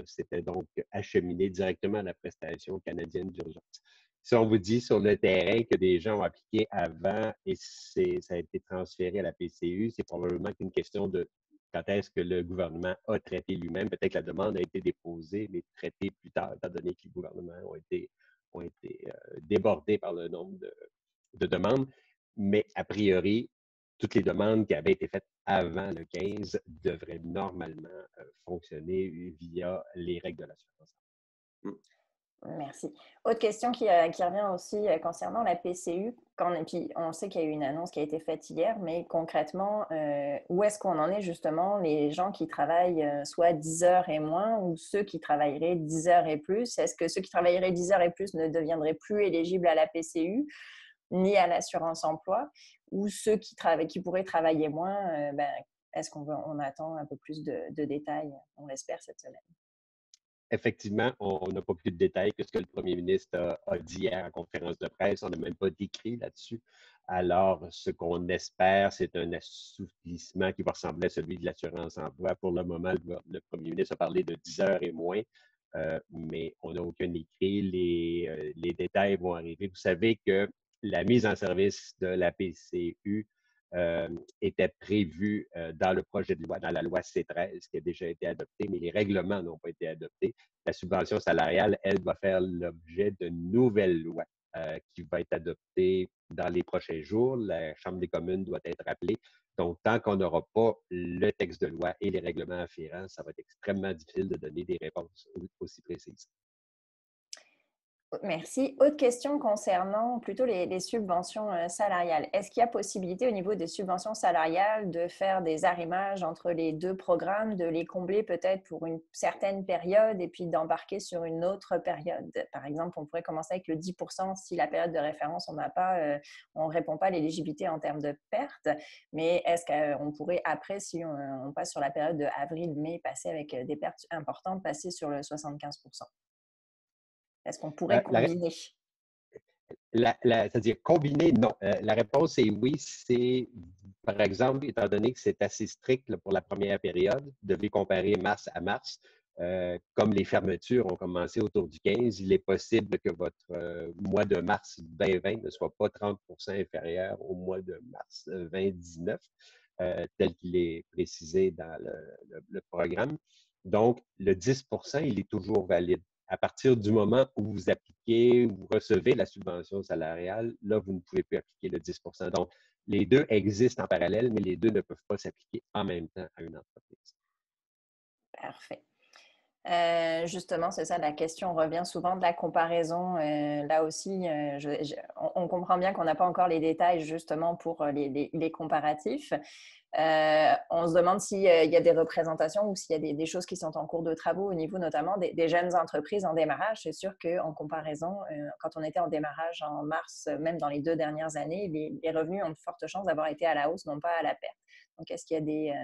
c'était donc acheminé directement à la prestation canadienne d'urgence. Si on vous dit sur le terrain que des gens ont appliqué avant et ça a été transféré à la PCU, c'est probablement une question de quand est-ce que le gouvernement a traité lui-même. Peut-être que la demande a été déposée, mais traitée plus tard, étant donné que les gouvernements ont été débordés par le nombre de demandes. Mais a priori, toutes les demandes qui avaient été faites avant le 15 devraient normalement fonctionner via les règles de l'assurance. Merci. Autre question qui revient aussi concernant la PCU. Puis on sait qu'il y a eu une annonce qui a été faite hier, mais concrètement, où est-ce qu'on en est justement les gens qui travaillent soit 10 heures et moins ou ceux qui travailleraient 10 heures et plus? Est-ce que ceux qui travailleraient 10 heures et plus ne deviendraient plus éligibles à la PCU ni à l'assurance-emploi? Ou ceux qui pourraient travailler moins, est-ce qu'on attend un peu plus de détails? On l'espère cette semaine. Effectivement, on n'a pas plus de détails que ce que le premier ministre a dit hier en conférence de presse. On n'a même pas d'écrit là-dessus. Alors, ce qu'on espère, c'est un assouplissement qui va ressembler à celui de l'assurance-emploi. Pour le moment, le premier ministre a parlé de 10 heures et moins, mais on n'a aucun écrit. Les détails vont arriver. Vous savez que la mise en service de la PCU était prévu dans le projet de loi, dans la loi C13 qui a déjà été adoptée, mais les règlements n'ont pas été adoptés. La subvention salariale, elle, va faire l'objet d'une nouvelle loi qui va être adoptée dans les prochains jours. La Chambre des communes doit être appelée. Donc, tant qu'on n'aura pas le texte de loi et les règlements afférents, ça va être extrêmement difficile de donner des réponses aussi précises. Merci. Autre question concernant plutôt les subventions salariales. Est-ce qu'il y a possibilité au niveau des subventions salariales de faire des arrimages entre les deux programmes, de les combler peut-être pour une certaine période et puis d'embarquer sur une autre période? Par exemple, on pourrait commencer avec le 10% si la période de référence, on ne répond pas à l'éligibilité en termes de perte. Mais est-ce qu'on pourrait, après, si on passe sur la période de avril-mai, passer avec des pertes importantes, passer sur le 75%? Est-ce qu'on pourrait combiner? C'est-à-dire combiner, non. La réponse est oui. C'est, par exemple, étant donné que c'est assez strict là, pour la première période, vous devez comparer mars à mars. Comme les fermetures ont commencé autour du 15, il est possible que votre mois de mars 2020 ne soit pas 30 inférieur au mois de mars 2019, tel qu'il est précisé dans le programme. Donc, le 10 il est toujours valide. À partir du moment où vous appliquez, vous recevez la subvention salariale, là, vous ne pouvez plus appliquer le 10 Donc, les deux existent en parallèle, mais les deux ne peuvent pas s'appliquer en même temps à une entreprise. Parfait. Justement, c'est ça, la question revient souvent de la comparaison. Là aussi, on comprend bien qu'on n'a pas encore les détails justement pour les comparatifs. On se demande s'il y a des représentations ou s'il y a des choses qui sont en cours de travaux au niveau notamment des jeunes entreprises en démarrage. C'est sûr qu'en comparaison, quand on était en démarrage en mars, même dans les 2 dernières années, les revenus ont de fortes chances d'avoir été à la hausse, non pas à la perte. Donc, est-ce qu'il y a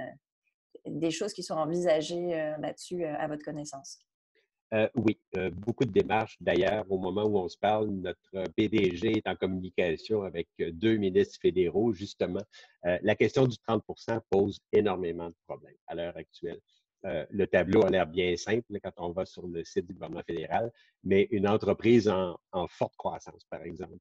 des choses qui sont envisagées là-dessus à votre connaissance? Oui, beaucoup de démarches. D'ailleurs, au moment où on se parle, notre PDG est en communication avec 2 ministres fédéraux, justement. La question du 30 pose énormément de problèmes à l'heure actuelle. Le tableau a l'air bien simple quand on va sur le site du gouvernement fédéral, mais une entreprise en forte croissance, par exemple,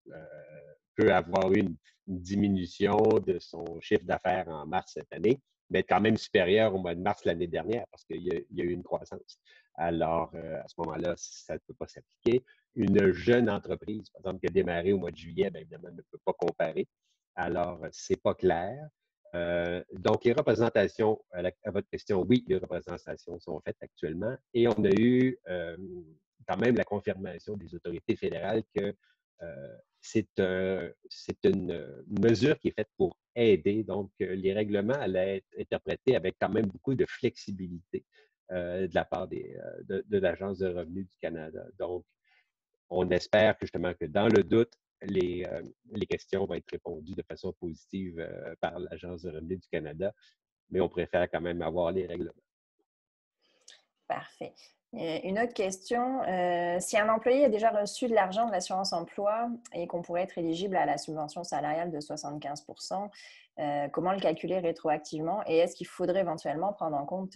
peut avoir eu une diminution de son chiffre d'affaires en mars cette année, mais être quand même supérieure au mois de mars l'année dernière parce qu'il y a eu une croissance. Alors, à ce moment-là, ça ne peut pas s'appliquer. Une jeune entreprise, par exemple, qui a démarré au mois de juillet, bien évidemment, ne peut pas comparer. Alors, ce n'est pas clair. Donc, les représentations, à votre question, oui, les représentations sont faites actuellement et on a eu quand même la confirmation des autorités fédérales que c'est une mesure qui est faite pour aider. Donc, les règlements allaient être interprétés avec quand même beaucoup de flexibilité de la part de l'Agence de revenus du Canada. Donc, on espère que justement que dans le doute, les questions vont être répondues de façon positive par l'Agence de revenus du Canada, mais on préfère quand même avoir les règlements. Parfait. Une autre question, si un employé a déjà reçu de l'argent de l'assurance emploi et qu'on pourrait être éligible à la subvention salariale de 75 comment le calculer rétroactivement et est-ce qu'il faudrait éventuellement prendre en compte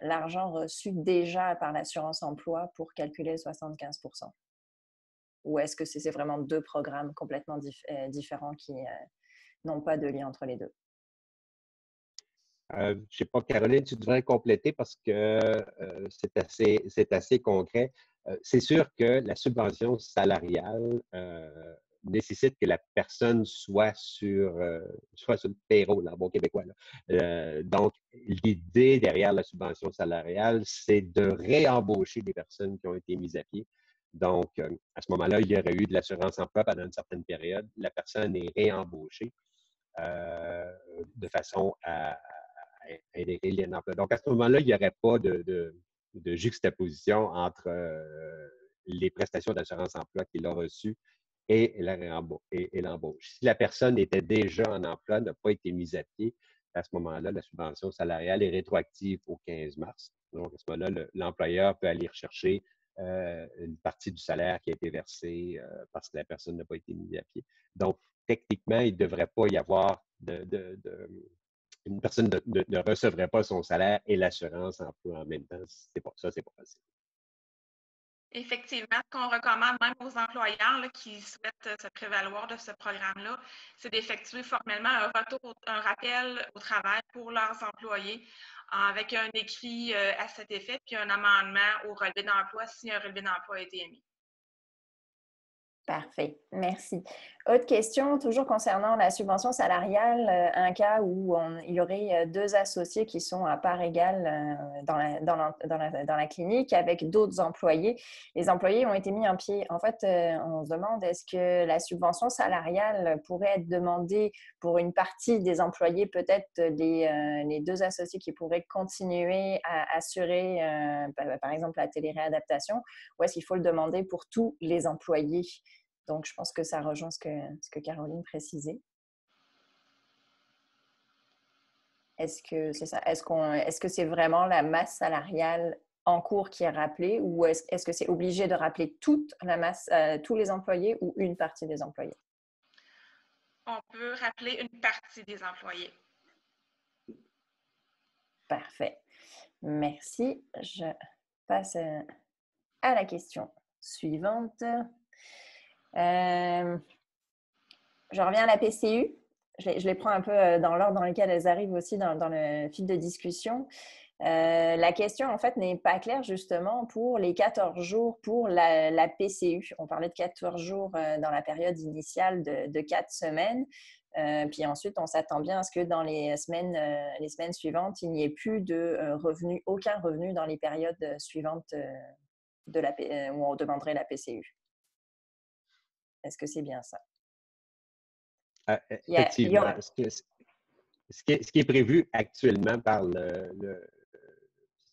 l'argent reçu déjà par l'assurance emploi pour calculer le 75 ou est-ce que c'est vraiment 2 programmes complètement différents qui n'ont pas de lien entre les deux? Je ne sais pas, Caroline, tu devrais compléter parce que c'est assez concret. C'est sûr que la subvention salariale nécessite que la personne soit sur le payroll, en bon québécois. Donc, l'idée derrière la subvention salariale, c'est de réembaucher des personnes qui ont été mises à pied. Donc, à ce moment-là, il y aurait eu de l'assurance emploi pendant une certaine période. La personne est réembauchée de façon à intégrer les emplois. Donc, à ce moment-là, il n'y aurait pas de juxtaposition entre les prestations d'assurance emploi qu'il a reçues et l'embauche. Si la personne était déjà en emploi, n'a pas été mise à pied, à ce moment-là, la subvention salariale est rétroactive au 15 mars. Donc, à ce moment-là, l'employeur peut aller rechercher une partie du salaire qui a été versé parce que la personne n'a pas été mise à pied. Donc, techniquement, il ne devrait pas y avoir une personne ne recevrait pas son salaire et l'assurance emploi en même temps. C'est pas possible. Effectivement, ce qu'on recommande même aux employeurs là, qui souhaitent se prévaloir de ce programme-là, c'est d'effectuer formellement un rappel au travail pour leurs employés avec un écrit à cet effet, puis un amendement au relevé d'emploi si un relevé d'emploi a été émis. Parfait, merci. Autre question, toujours concernant la subvention salariale, un cas où il y aurait deux associés qui sont à part égale dans la clinique avec d'autres employés. Les employés ont été mis en pied. En fait, on se demande est-ce que la subvention salariale pourrait être demandée pour une partie des employés, peut-être les deux associés qui pourraient continuer à assurer, par exemple, la téléréadaptation, ou est-ce qu'il faut le demander pour tous les employés? Donc, je pense que ça rejoint ce que Caroline précisait. Est-ce que c'est ça? Est-ce que c'est vraiment la masse salariale en cours qui est rappelée ou est-ce que c'est obligé de rappeler toute la masse, tous les employés ou une partie des employés? On peut rappeler une partie des employés. Parfait. Merci. Je passe à la question suivante. Je reviens à la PCU. Je les prends un peu dans l'ordre dans lequel elles arrivent aussi dans le fil de discussion. La question, en fait, n'est pas claire justement pour les 14 jours pour la PCU. On parlait de 14 jours dans la période initiale de 4 semaines. Puis ensuite, on s'attend bien à ce que dans les semaines suivantes, il n'y ait plus de revenus, aucun revenu dans les périodes suivantes où on demanderait la PCU. Est-ce que c'est bien ça? Effectivement. Ce qui est prévu actuellement par ce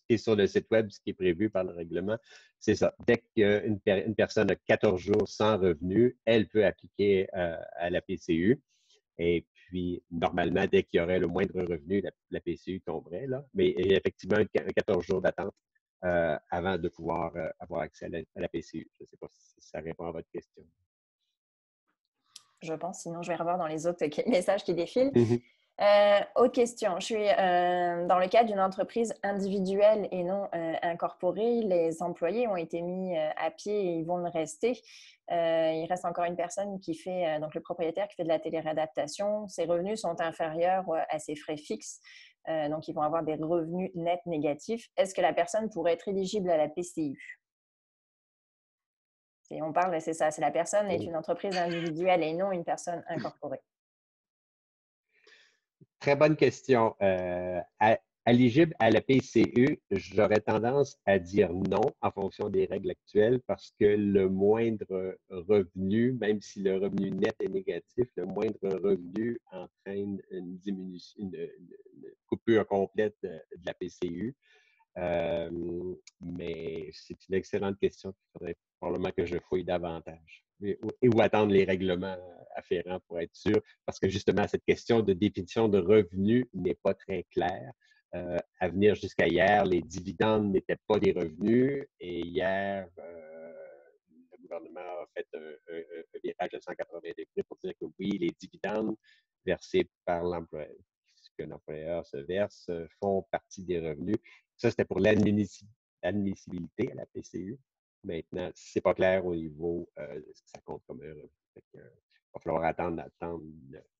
qui est sur le site web, ce qui est prévu par le règlement, c'est ça. Dès qu'une personne a 14 jours sans revenu, elle peut appliquer à la PCU. Et puis, normalement, dès qu'il y aurait le moindre revenu, la PCU tomberait. Là. Mais il y a effectivement un 14 jours d'attente avant de pouvoir avoir accès à la PCU. Je ne sais pas si ça répond à votre question. Je pense, sinon je vais revoir dans les autres messages qui défilent. Mm-hmm. Autre question. Je suis dans le cadre d'une entreprise individuelle et non incorporée. Les employés ont été mis à pied et ils vont le rester. Il reste encore une personne qui fait, donc le propriétaire qui fait de la téléréadaptation. Ses revenus sont inférieurs à ses frais fixes. Donc, ils vont avoir des revenus nets négatifs. Est-ce que la personne pourrait être éligible à la PCU? Et on parle, c'est ça, c'est la personne est une entreprise individuelle et non une personne incorporée. Très bonne question. Éligible à la PCU, j'aurais tendance à dire non en fonction des règles actuelles parce que le moindre revenu, même si le revenu net est négatif, le moindre revenu entraîne une diminution, une coupure complète de la PCU. Mais c'est une excellente question. Il faudrait probablement que je fouille davantage ou attendre les règlements afférents pour être sûr, parce que justement, cette question de définition de revenus n'est pas très claire. À venir jusqu'à hier, les dividendes n'étaient pas des revenus et hier, le gouvernement a fait un virage de 180 degrés pour dire que oui, les dividendes versés par l'employeur, ce que l'employeur se verse, font partie des revenus. Ça, c'était pour l'admissibilité à la PCU. Maintenant, ce n'est pas clair au niveau de ce que ça compte comme un revenu. Il va falloir attendre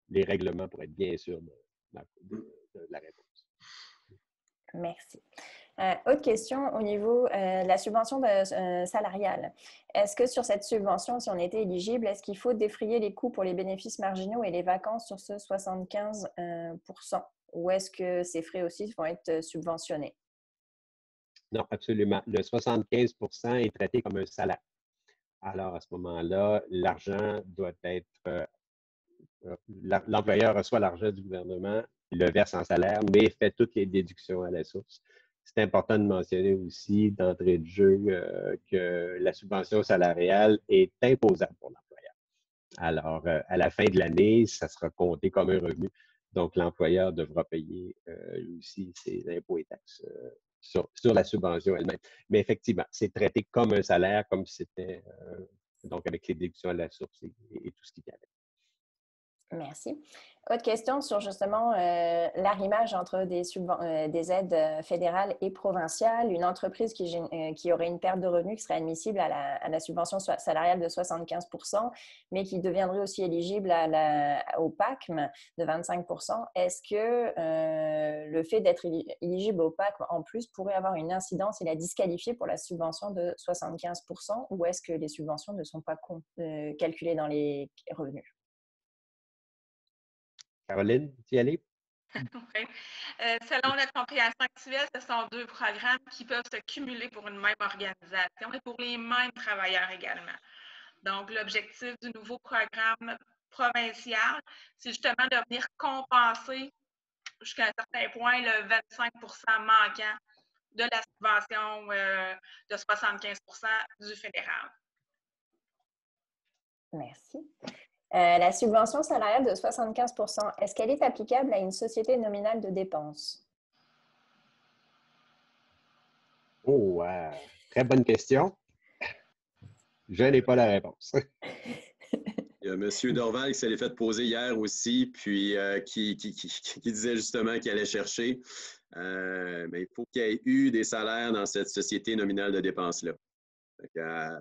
les règlements pour être bien sûr de la réponse. Merci. Autre question au niveau de la subvention salariale. Est-ce que sur cette subvention, si on était éligible, est-ce qu'il faut défrayer les coûts pour les bénéfices marginaux et les vacances sur ce 75% ou est-ce que ces frais aussi vont être subventionnés? Non, absolument. Le 75% est traité comme un salaire. Alors, à ce moment-là, l'argent doit être... l'employeur reçoit l'argent du gouvernement, il le verse en salaire, mais fait toutes les déductions à la source. C'est important de mentionner aussi d'entrée de jeu que la subvention salariale est imposable pour l'employeur. Alors, à la fin de l'année, ça sera compté comme un revenu. Donc, l'employeur devra payer lui aussi ses impôts et taxes sur la subvention elle-même. Mais effectivement, c'est traité comme un salaire, comme si c'était donc avec les déductions à la source et tout ce qui y avait. Merci. Autre question sur justement l'arrimage entre des aides fédérales et provinciales. Une entreprise qui aurait une perte de revenus qui serait admissible à la subvention salariale de 75 %, mais qui deviendrait aussi éligible au PACM de 25 %. Est-ce que le fait d'être éligible au PACM en plus pourrait avoir une incidence et la disqualifier pour la subvention de 75 % ou est-ce que les subventions ne sont pas calculées dans les revenus? Caroline, tu y allais? Oui. Selon notre compréhension actuelle, ce sont deux programmes qui peuvent se cumuler pour une même organisation et pour les mêmes travailleurs également. Donc, l'objectif du nouveau programme provincial, c'est justement de venir compenser jusqu'à un certain point le 25 % manquant de la subvention de 75 % du fédéral. Merci. La subvention salariale de 75 %, est-ce qu'elle est applicable à une société nominale de dépenses? Oh, très bonne question. Je n'ai pas la réponse. Il y a M. Dorval qui s'est fait poser hier aussi, puis qui disait justement qu'il allait chercher. Mais il faut qu'il y ait eu des salaires dans cette société nominale de dépenses-là.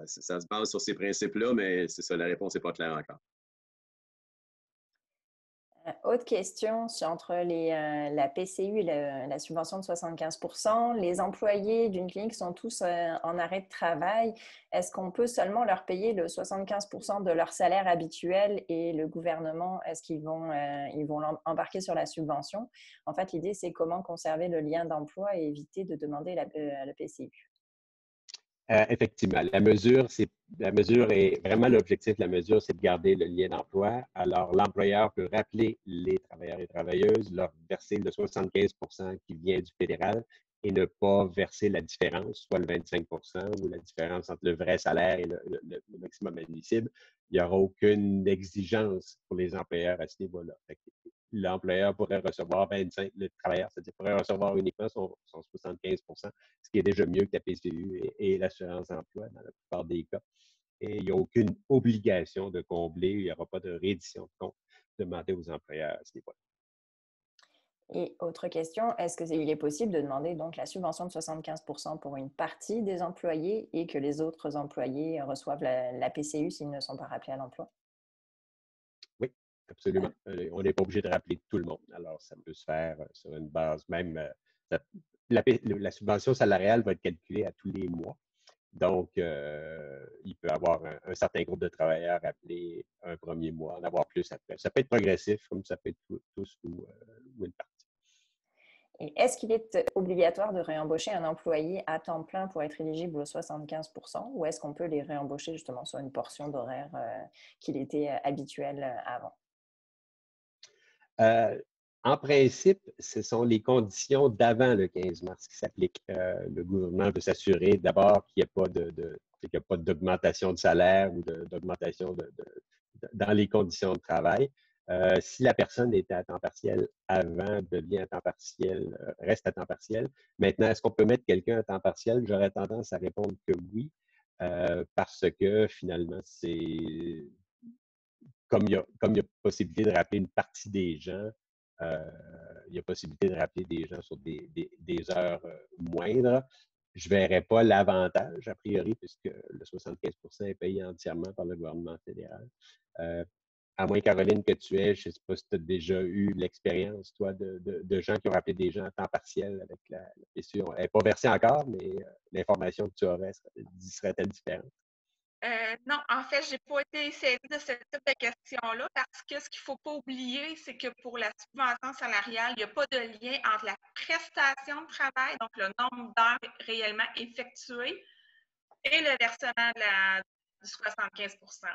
Ça se base sur ces principes-là, mais c'est ça, la réponse n'est pas claire encore. Autre question entre la PCU et la subvention de 75 %. Les employés d'une clinique sont tous en arrêt de travail. Est-ce qu'on peut seulement leur payer le 75 % de leur salaire habituel et le gouvernement, est-ce qu'ils vont embarquer sur la subvention? En fait, l'idée, c'est comment conserver le lien d'emploi et éviter de demander la PCU. Effectivement, la mesure est vraiment l'objectif de la mesure, c'est de garder le lien d'emploi. Alors, l'employeur peut rappeler les travailleurs et travailleuses, leur verser le 75 % qui vient du fédéral et ne pas verser la différence, soit le 25 % ou la différence entre le vrai salaire et le maximum admissible. Il n'y aura aucune exigence pour les employeurs à ce niveau-là. L'employeur pourrait recevoir 25, le travailleur, c'est-à-dire pourrait recevoir uniquement son 75 %, ce qui est déjà mieux que la PCU et l'assurance emploi dans la plupart des cas. Et il n'y a aucune obligation de combler, il n'y aura pas de réédition de compte demandée aux employeurs à ce niveau-là. Et autre question, est-ce qu'il est possible de demander donc la subvention de 75 % pour une partie des employés et que les autres employés reçoivent la PCU s'ils ne sont pas rappelés à l'emploi? Oui, absolument. On n'est pas obligé de rappeler tout le monde. Alors, ça peut se faire sur une base même. La subvention salariale va être calculée à tous les mois. Donc, il peut y avoir un certain groupe de travailleurs appelés un premier mois, en avoir plus après. Ça peut être progressif, comme ça peut être tous ou une partie. Et est-ce qu'il est obligatoire de réembaucher un employé à temps plein pour être éligible aux 75 % ou est-ce qu'on peut les réembaucher justement sur une portion d'horaire qu'il était habituel avant? En principe, ce sont les conditions d'avant le 15 mars qui s'appliquent. Le gouvernement veut s'assurer d'abord qu'il n'y a pas d'augmentation de salaire ou d'augmentation dans les conditions de travail. Si la personne était à temps partiel avant, devient à temps partiel, reste à temps partiel. Maintenant, est-ce qu'on peut mettre quelqu'un à temps partiel? J'aurais tendance à répondre que oui, parce que finalement, c'est comme il y a possibilité de rappeler une partie des gens, il y a possibilité de rappeler des gens sur des heures moindres. Je ne verrais pas l'avantage, a priori, puisque le 75 % est payé entièrement par le gouvernement fédéral. À moins, Caroline, que tu aies, je ne sais pas si tu as déjà eu l'expérience, toi, de gens qui ont rappelé des gens à temps partiel avec la PCU. Elle n'est pas versée encore, mais l'information que tu aurais serait-elle différente? Non, en fait, je n'ai pas été saisie de ce type de question-là parce que ce qu'il ne faut pas oublier, c'est que pour la subvention salariale, il n'y a pas de lien entre la prestation de travail, donc le nombre d'heures réellement effectuées, et le versement du 75 %.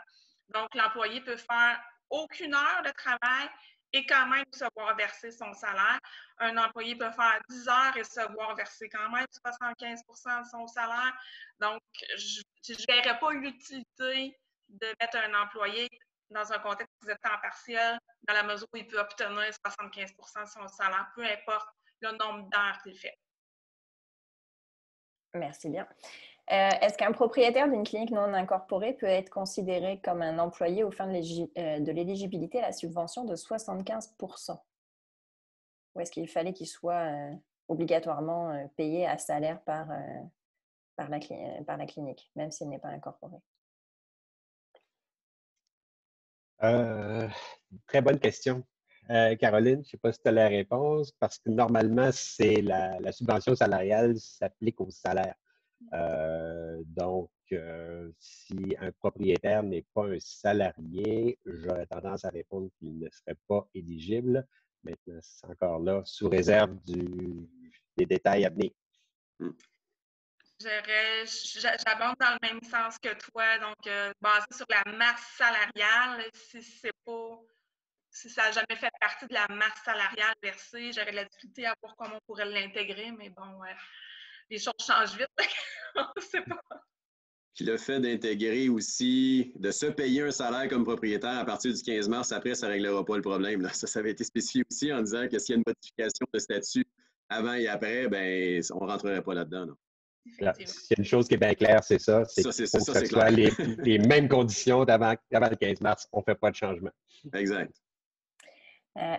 Donc, l'employé peut faire aucune heure de travail et quand même se voir verser son salaire. Un employé peut faire 10 heures et se voir verser quand même 75 % de son salaire. Donc, je ne verrais pas l'utilité de mettre un employé dans un contexte de temps partiel dans la mesure où il peut obtenir 75 % de son salaire, peu importe le nombre d'heures qu'il fait. Merci bien. Est-ce qu'un propriétaire d'une clinique non incorporée peut être considéré comme un employé aux fins de l'éligibilité à la subvention de 75%? Ou est-ce qu'il fallait qu'il soit obligatoirement payé à salaire par la clinique, même s'il n'est pas incorporé? Très bonne question. Caroline, je ne sais pas si tu as la réponse, parce que normalement, c'est la subvention salariale s'applique au salaire. Donc, si un propriétaire n'est pas un salarié, j'aurais tendance à répondre qu'il ne serait pas éligible. Maintenant, c'est encore là, sous réserve des détails à venir. J'abonde dans le même sens que toi, donc basé sur la masse salariale, si ça n'a jamais fait partie de la masse salariale versée, j'aurais de la difficulté à voir comment on pourrait l'intégrer, mais bon, les choses changent vite, on ne sait pas. Puis le fait d'intégrer aussi, de se payer un salaire comme propriétaire à partir du 15 mars, après, ça ne réglera pas le problème. Là. Ça avait été spécifié aussi en disant que s'il y a une modification de statut avant et après, ben, on ne rentrerait pas là-dedans. S'il y a une chose qui est bien claire, c'est ça. C'est qu'il faut que ce soit les mêmes conditions d'avant le 15 mars. On ne fait pas de changement. Exact.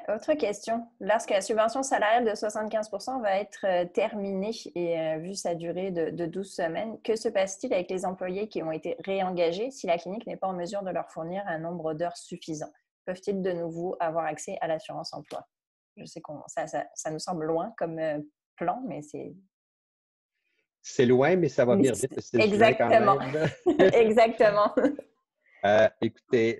Autre question. Lorsque la subvention salariale de 75% va être terminée et vu sa durée de 12 semaines, que se passe-t-il avec les employés qui ont été réengagés si la clinique n'est pas en mesure de leur fournir un nombre d'heures suffisant? Peuvent-ils de nouveau avoir accès à l'assurance emploi? Je sais que ça nous semble loin comme plan, mais c'est... C'est loin, mais ça va venir vite. C'est le sujet quand même. Exactement. Écoutez,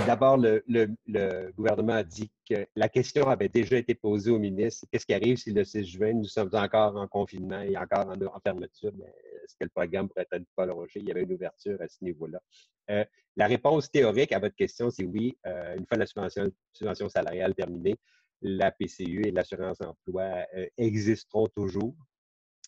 d'abord, le gouvernement a dit que la question avait déjà été posée au ministre. Qu'est-ce qui arrive si le 6 juin, nous sommes encore en confinement et encore en fermeture? Est-ce que le programme pourrait être prolongé? Il y avait une ouverture à ce niveau-là. La réponse théorique à votre question, c'est oui. Une fois la subvention salariale terminée, la PCU et l'assurance emploi existeront toujours.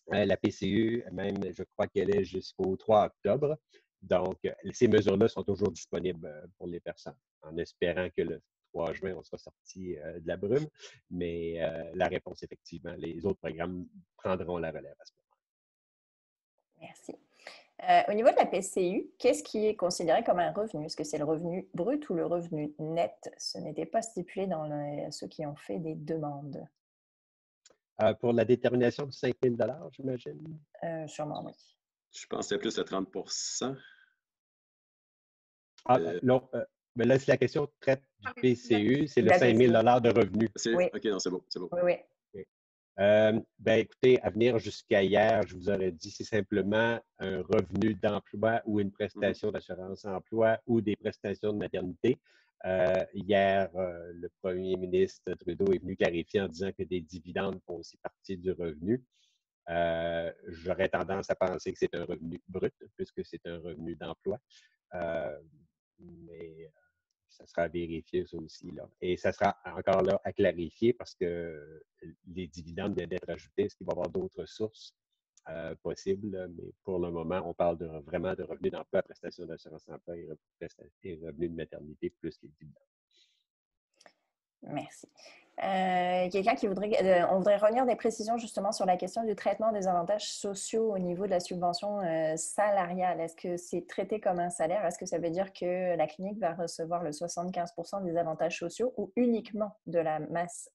La PCU, même, je crois qu'elle est jusqu'au 3 octobre. Donc, ces mesures-là sont toujours disponibles pour les personnes, en espérant que le 3 juin, on sera sorti de la brume. Mais la réponse, effectivement, les autres programmes prendront la relève à ce moment-là. Merci. Au niveau de la PCU, qu'est-ce qui est considéré comme un revenu? Est-ce que c'est le revenu brut ou le revenu net? Ce n'était pas stipulé dans ceux qui ont fait des demandes. Pour la détermination de 5 000 j'imagine? Sûrement, oui. Je pense que c'est plus de 30 non, mais là, si la question traite du PCU, c'est le 5 000 de revenus. Oui. OK, non, c'est beau. Oui. Ben, écoutez, à venir jusqu'à hier, je vous aurais dit, c'est simplement un revenu d'emploi ou une prestation d'assurance emploi ou des prestations de maternité. Hier, le premier ministre Trudeau est venu clarifier en disant que des dividendes font aussi partie du revenu. J'aurais tendance à penser que c'est un revenu brut, puisque c'est un revenu d'emploi. Mais ça sera à vérifier, ça aussi. Là. Et ça sera encore là à clarifier parce que les dividendes viennent d'être ajoutés. Est-ce qu'il va y avoir d'autres sources possibles? Mais pour le moment, on parle vraiment de revenus d'emploi, prestations d'assurance emploi et revenus de maternité plus les dividendes. Merci. Quelqu'un qui on voudrait revenir des précisions justement sur la question du traitement des avantages sociaux au niveau de la subvention salariale. Est-ce que c'est traité comme un salaire? Est-ce que ça veut dire que la clinique va recevoir le 75% des avantages sociaux ou uniquement de la masse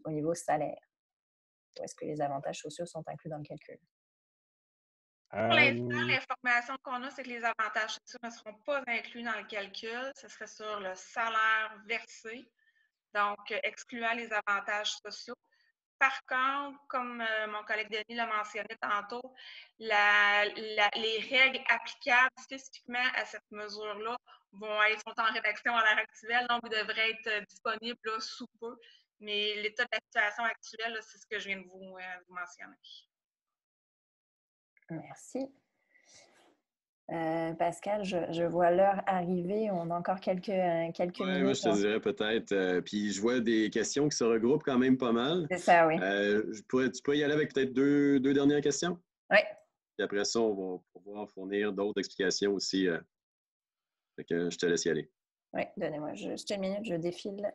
au niveau salaire? Ou est-ce que les avantages sociaux sont inclus dans le calcul? Pour l'instant, l'information qu'on a, c'est que les avantages sociaux ne seront pas inclus dans le calcul. Ce serait sur le salaire versé. Donc, excluant les avantages sociaux. Par contre, comme mon collègue Denis l'a mentionné tantôt, les règles applicables spécifiquement à cette mesure-là sont en rédaction à l'heure actuelle, donc devraient être disponibles là, sous peu. Mais l'état de la situation actuelle, c'est ce que je viens de vous mentionner. Merci. Pascal, je vois l'heure arriver. On a encore quelques minutes. Moi, je te dirais peut-être. Puis je vois des questions qui se regroupent quand même pas mal. C'est ça, oui. Tu peux y aller avec peut-être deux dernières questions? Oui. Puis après ça, on va pouvoir fournir d'autres explications aussi. Fait que je te laisse y aller. Oui, donnez-moi juste une minute, je défile.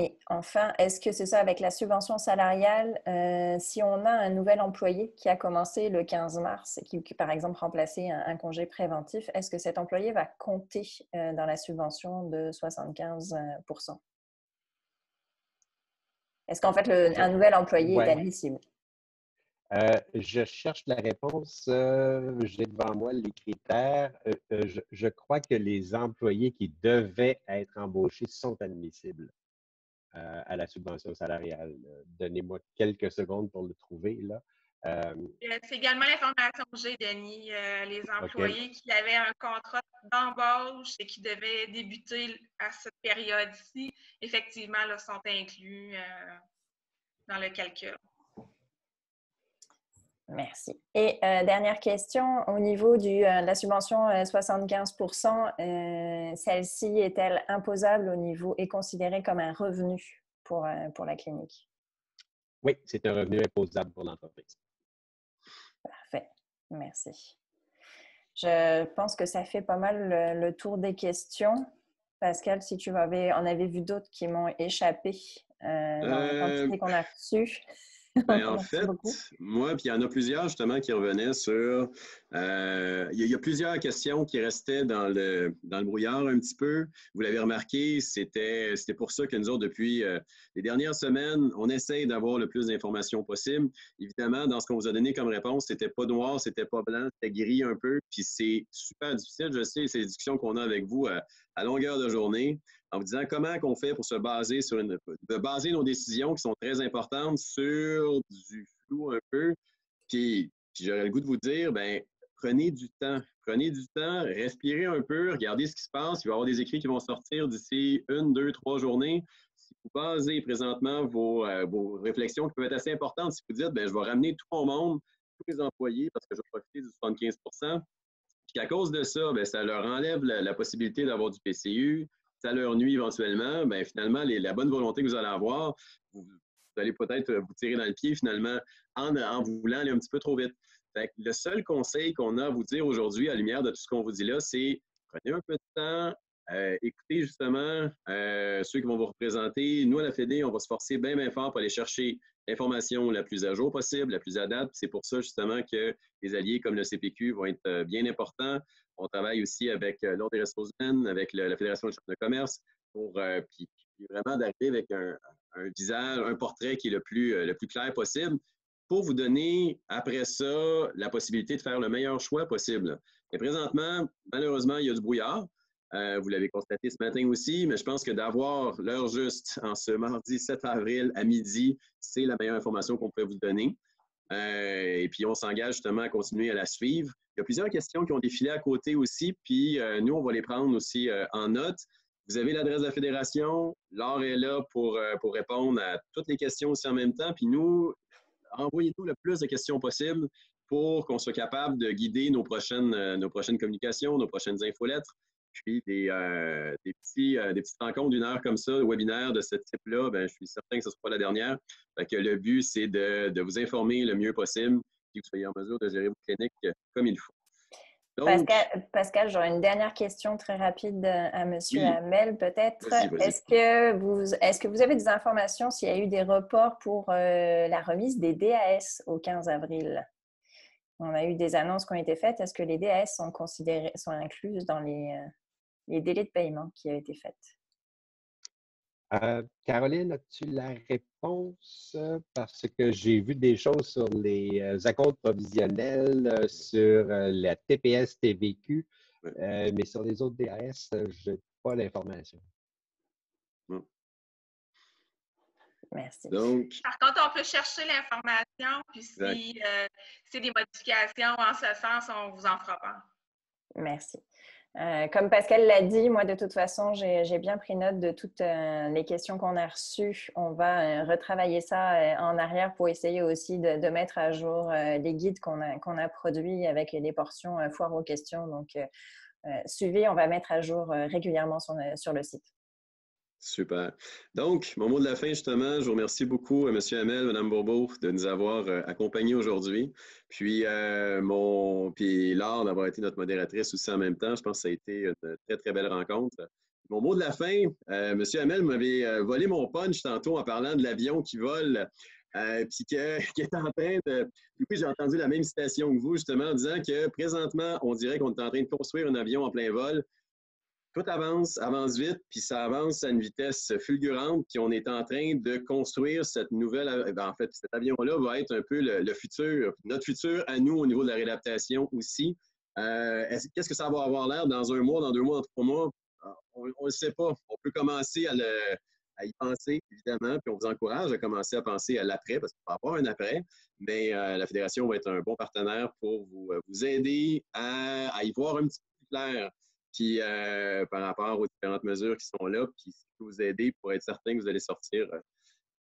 Et enfin, est-ce que c'est ça avec la subvention salariale, si on a un nouvel employé qui a commencé le 15 mars et qui par exemple, remplaçait un congé préventif, est-ce que cet employé va compter dans la subvention de 75%? Est-ce qu'en fait, un nouvel employé est Ouais. admissible? Je cherche la réponse. J'ai devant moi les critères. Je crois que les employés qui devaient être embauchés sont admissibles à la subvention salariale. Donnez-moi quelques secondes pour le trouver, là. C'est également l'information que j'ai, Denis. Les OK. employés qui avaient un contrat d'embauche et qui devaient débuter à cette période-ci, effectivement, là, sont inclus dans le calcul. Merci. Et dernière question, au niveau de la subvention 75%, celle-ci est-elle imposable au niveau et considérée comme un revenu pour la clinique? Oui, c'est un revenu imposable pour l'entreprise. Parfait. Merci. Je pense que ça fait pas mal le tour des questions. Pascal, si tu avais, on avait vu d'autres qui m'ont échappé dans la quantité qu'on a reçue. Ben, en Merci fait, beaucoup. moi, puis il y en a plusieurs justement qui revenaient sur. Il y a plusieurs questions qui restaient dans le brouillard un petit peu. Vous l'avez remarqué, c'était pour ça que nous autres, depuis les dernières semaines, on essaye d'avoir le plus d'informations possible. Évidemment, dans ce qu'on vous a donné comme réponse, c'était pas noir, c'était pas blanc, c'était gris un peu. Puis c'est super difficile, je sais, ces discussions qu'on a avec vous à longueur de journée, en vous disant comment qu'on fait pour se baser sur de baser nos décisions qui sont très importantes sur du flou un peu. Puis j'aurais le goût de vous dire, ben prenez du temps. Prenez du temps, respirez un peu, regardez ce qui se passe. Il va y avoir des écrits qui vont sortir d'ici 1, 2, 3 journées. Si vous basez présentement vos réflexions qui peuvent être assez importantes, si vous dites, ben je vais ramener tout mon monde, tous les employés, parce que je vais profiter du 75%, puis à cause de ça, ben, ça leur enlève la possibilité d'avoir du PCU, ça leur nuit éventuellement, ben, finalement, la bonne volonté que vous allez avoir, vous allez peut-être vous tirer dans le pied finalement en voulant aller un petit peu trop vite. Fait que le seul conseil qu'on a à vous dire aujourd'hui, à la lumière de tout ce qu'on vous dit là, c'est prenez un peu de temps, écoutez justement ceux qui vont vous représenter. Nous, à la Fédé, on va se forcer bien, bien fort pour aller chercher l'information la plus à jour possible, la plus adapte. C'est pour ça justement que les alliés comme le CPQ vont être bien importants. On travaille aussi avec l'Ordre des ressources humaines, avec la Fédération des chambres de commerce pour puis vraiment d'arriver avec un visage, un portrait qui est le plus clair possible pour vous donner, après ça, la possibilité de faire le meilleur choix possible. Et présentement, malheureusement, il y a du brouillard. Vous l'avez constaté ce matin aussi, mais je pense que d'avoir l'heure juste en ce mardi 7 avril à midi, c'est la meilleure information qu'on peut vous donner. Et puis, on s'engage justement à continuer à la suivre. Il y a plusieurs questions qui ont défilé à côté aussi, puis nous, on va les prendre aussi en note. Vous avez l'adresse de la Fédération. Laure est là pour répondre à toutes les questions aussi en même temps. Puis nous, envoyez-nous le plus de questions possible pour qu'on soit capable de guider nos prochaines communications, nos prochaines infolettres. Puis des petites rencontres d'une heure comme ça, webinaires de ce type-là, ben, je suis certain que ce ne sera pas la dernière. Fait que le but, c'est de vous informer le mieux possible et que vous soyez en mesure de gérer vos cliniques comme il faut. Donc, Pascal, j'aurais une dernière question très rapide à M. Hamel, peut-être. Est-ce que vous avez des informations s'il y a eu des reports pour la remise des DAS au 15 avril? On a eu des annonces qui ont été faites. Est-ce que les DAS sont incluses dans les délais de paiement qui ont été faits? Caroline, as-tu la réponse? Parce que j'ai vu des choses sur les acomptes provisionnels, sur la TPS TVQ, mais sur les autres DAS, je n'ai pas l'information. Merci. Donc, par contre, on peut chercher l'information, puis si c'est des modifications en ce sens, on vous en fera part. Merci. Comme Pascal l'a dit, moi, de toute façon, j'ai bien pris note de toutes les questions qu'on a reçues. On va retravailler ça en arrière pour essayer aussi de mettre à jour les guides qu'on a produits avec les portions foire aux questions. Donc, suivez, on va mettre à jour régulièrement sur le site. Super. Donc, mon mot de la fin, justement, je vous remercie beaucoup, M. Hamel, Mme Bourbeau, de nous avoir accompagnés aujourd'hui. Puis, puis Laure d'avoir été notre modératrice aussi en même temps. Je pense que ça a été une très, très belle rencontre. mon mot de la fin, M. Hamel m'avait volé mon punch tantôt en parlant de l'avion qui vole, puis qui est en train de... Puis oui, j'ai entendu la même citation que vous, justement, en disant que présentement, on dirait qu'on est en train de construire un avion en plein vol. Tout avance, avance vite, puis ça avance à une vitesse fulgurante, puis on est en train de construire cette nouvelle... En fait, cet avion-là va être un peu le futur, notre futur à nous au niveau de la réadaptation aussi. Qu'est-ce que ça va avoir l'air dans 1 mois, dans 2 mois, dans 3 mois? On ne le sait pas. On peut commencer à y penser, évidemment, puis on vous encourage à commencer à penser à l'après, parce qu'il va y avoir un après, mais la Fédération va être un bon partenaire pour vous aider à y voir un petit peu plus clair, puis par rapport aux différentes mesures qui sont là, puis vous aider pour être certain que vous allez sortir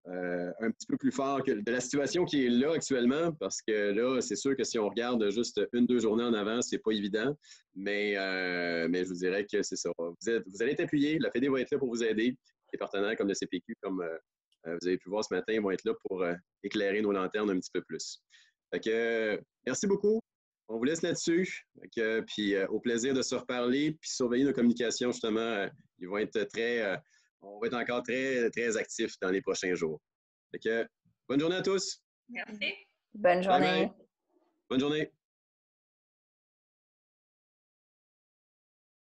un petit peu plus fort de la situation qui est là actuellement, parce que là, c'est sûr que si on regarde juste 1-2 journées en avant, c'est pas évident, mais je vous dirais que c'est ça. Vous allez être appuyés, la Fédé va être là pour vous aider. Les partenaires comme le CPQ, comme vous avez pu voir ce matin, vont être là pour éclairer nos lanternes un petit peu plus. Fait que, merci beaucoup. On vous laisse là-dessus. Puis au plaisir de se reparler, puis surveiller nos communications, justement. Ils vont être on va être encore très, très actifs dans les prochains jours. Fait que, bonne journée à tous. Merci. Bonne journée. Bye bye. Bonne journée.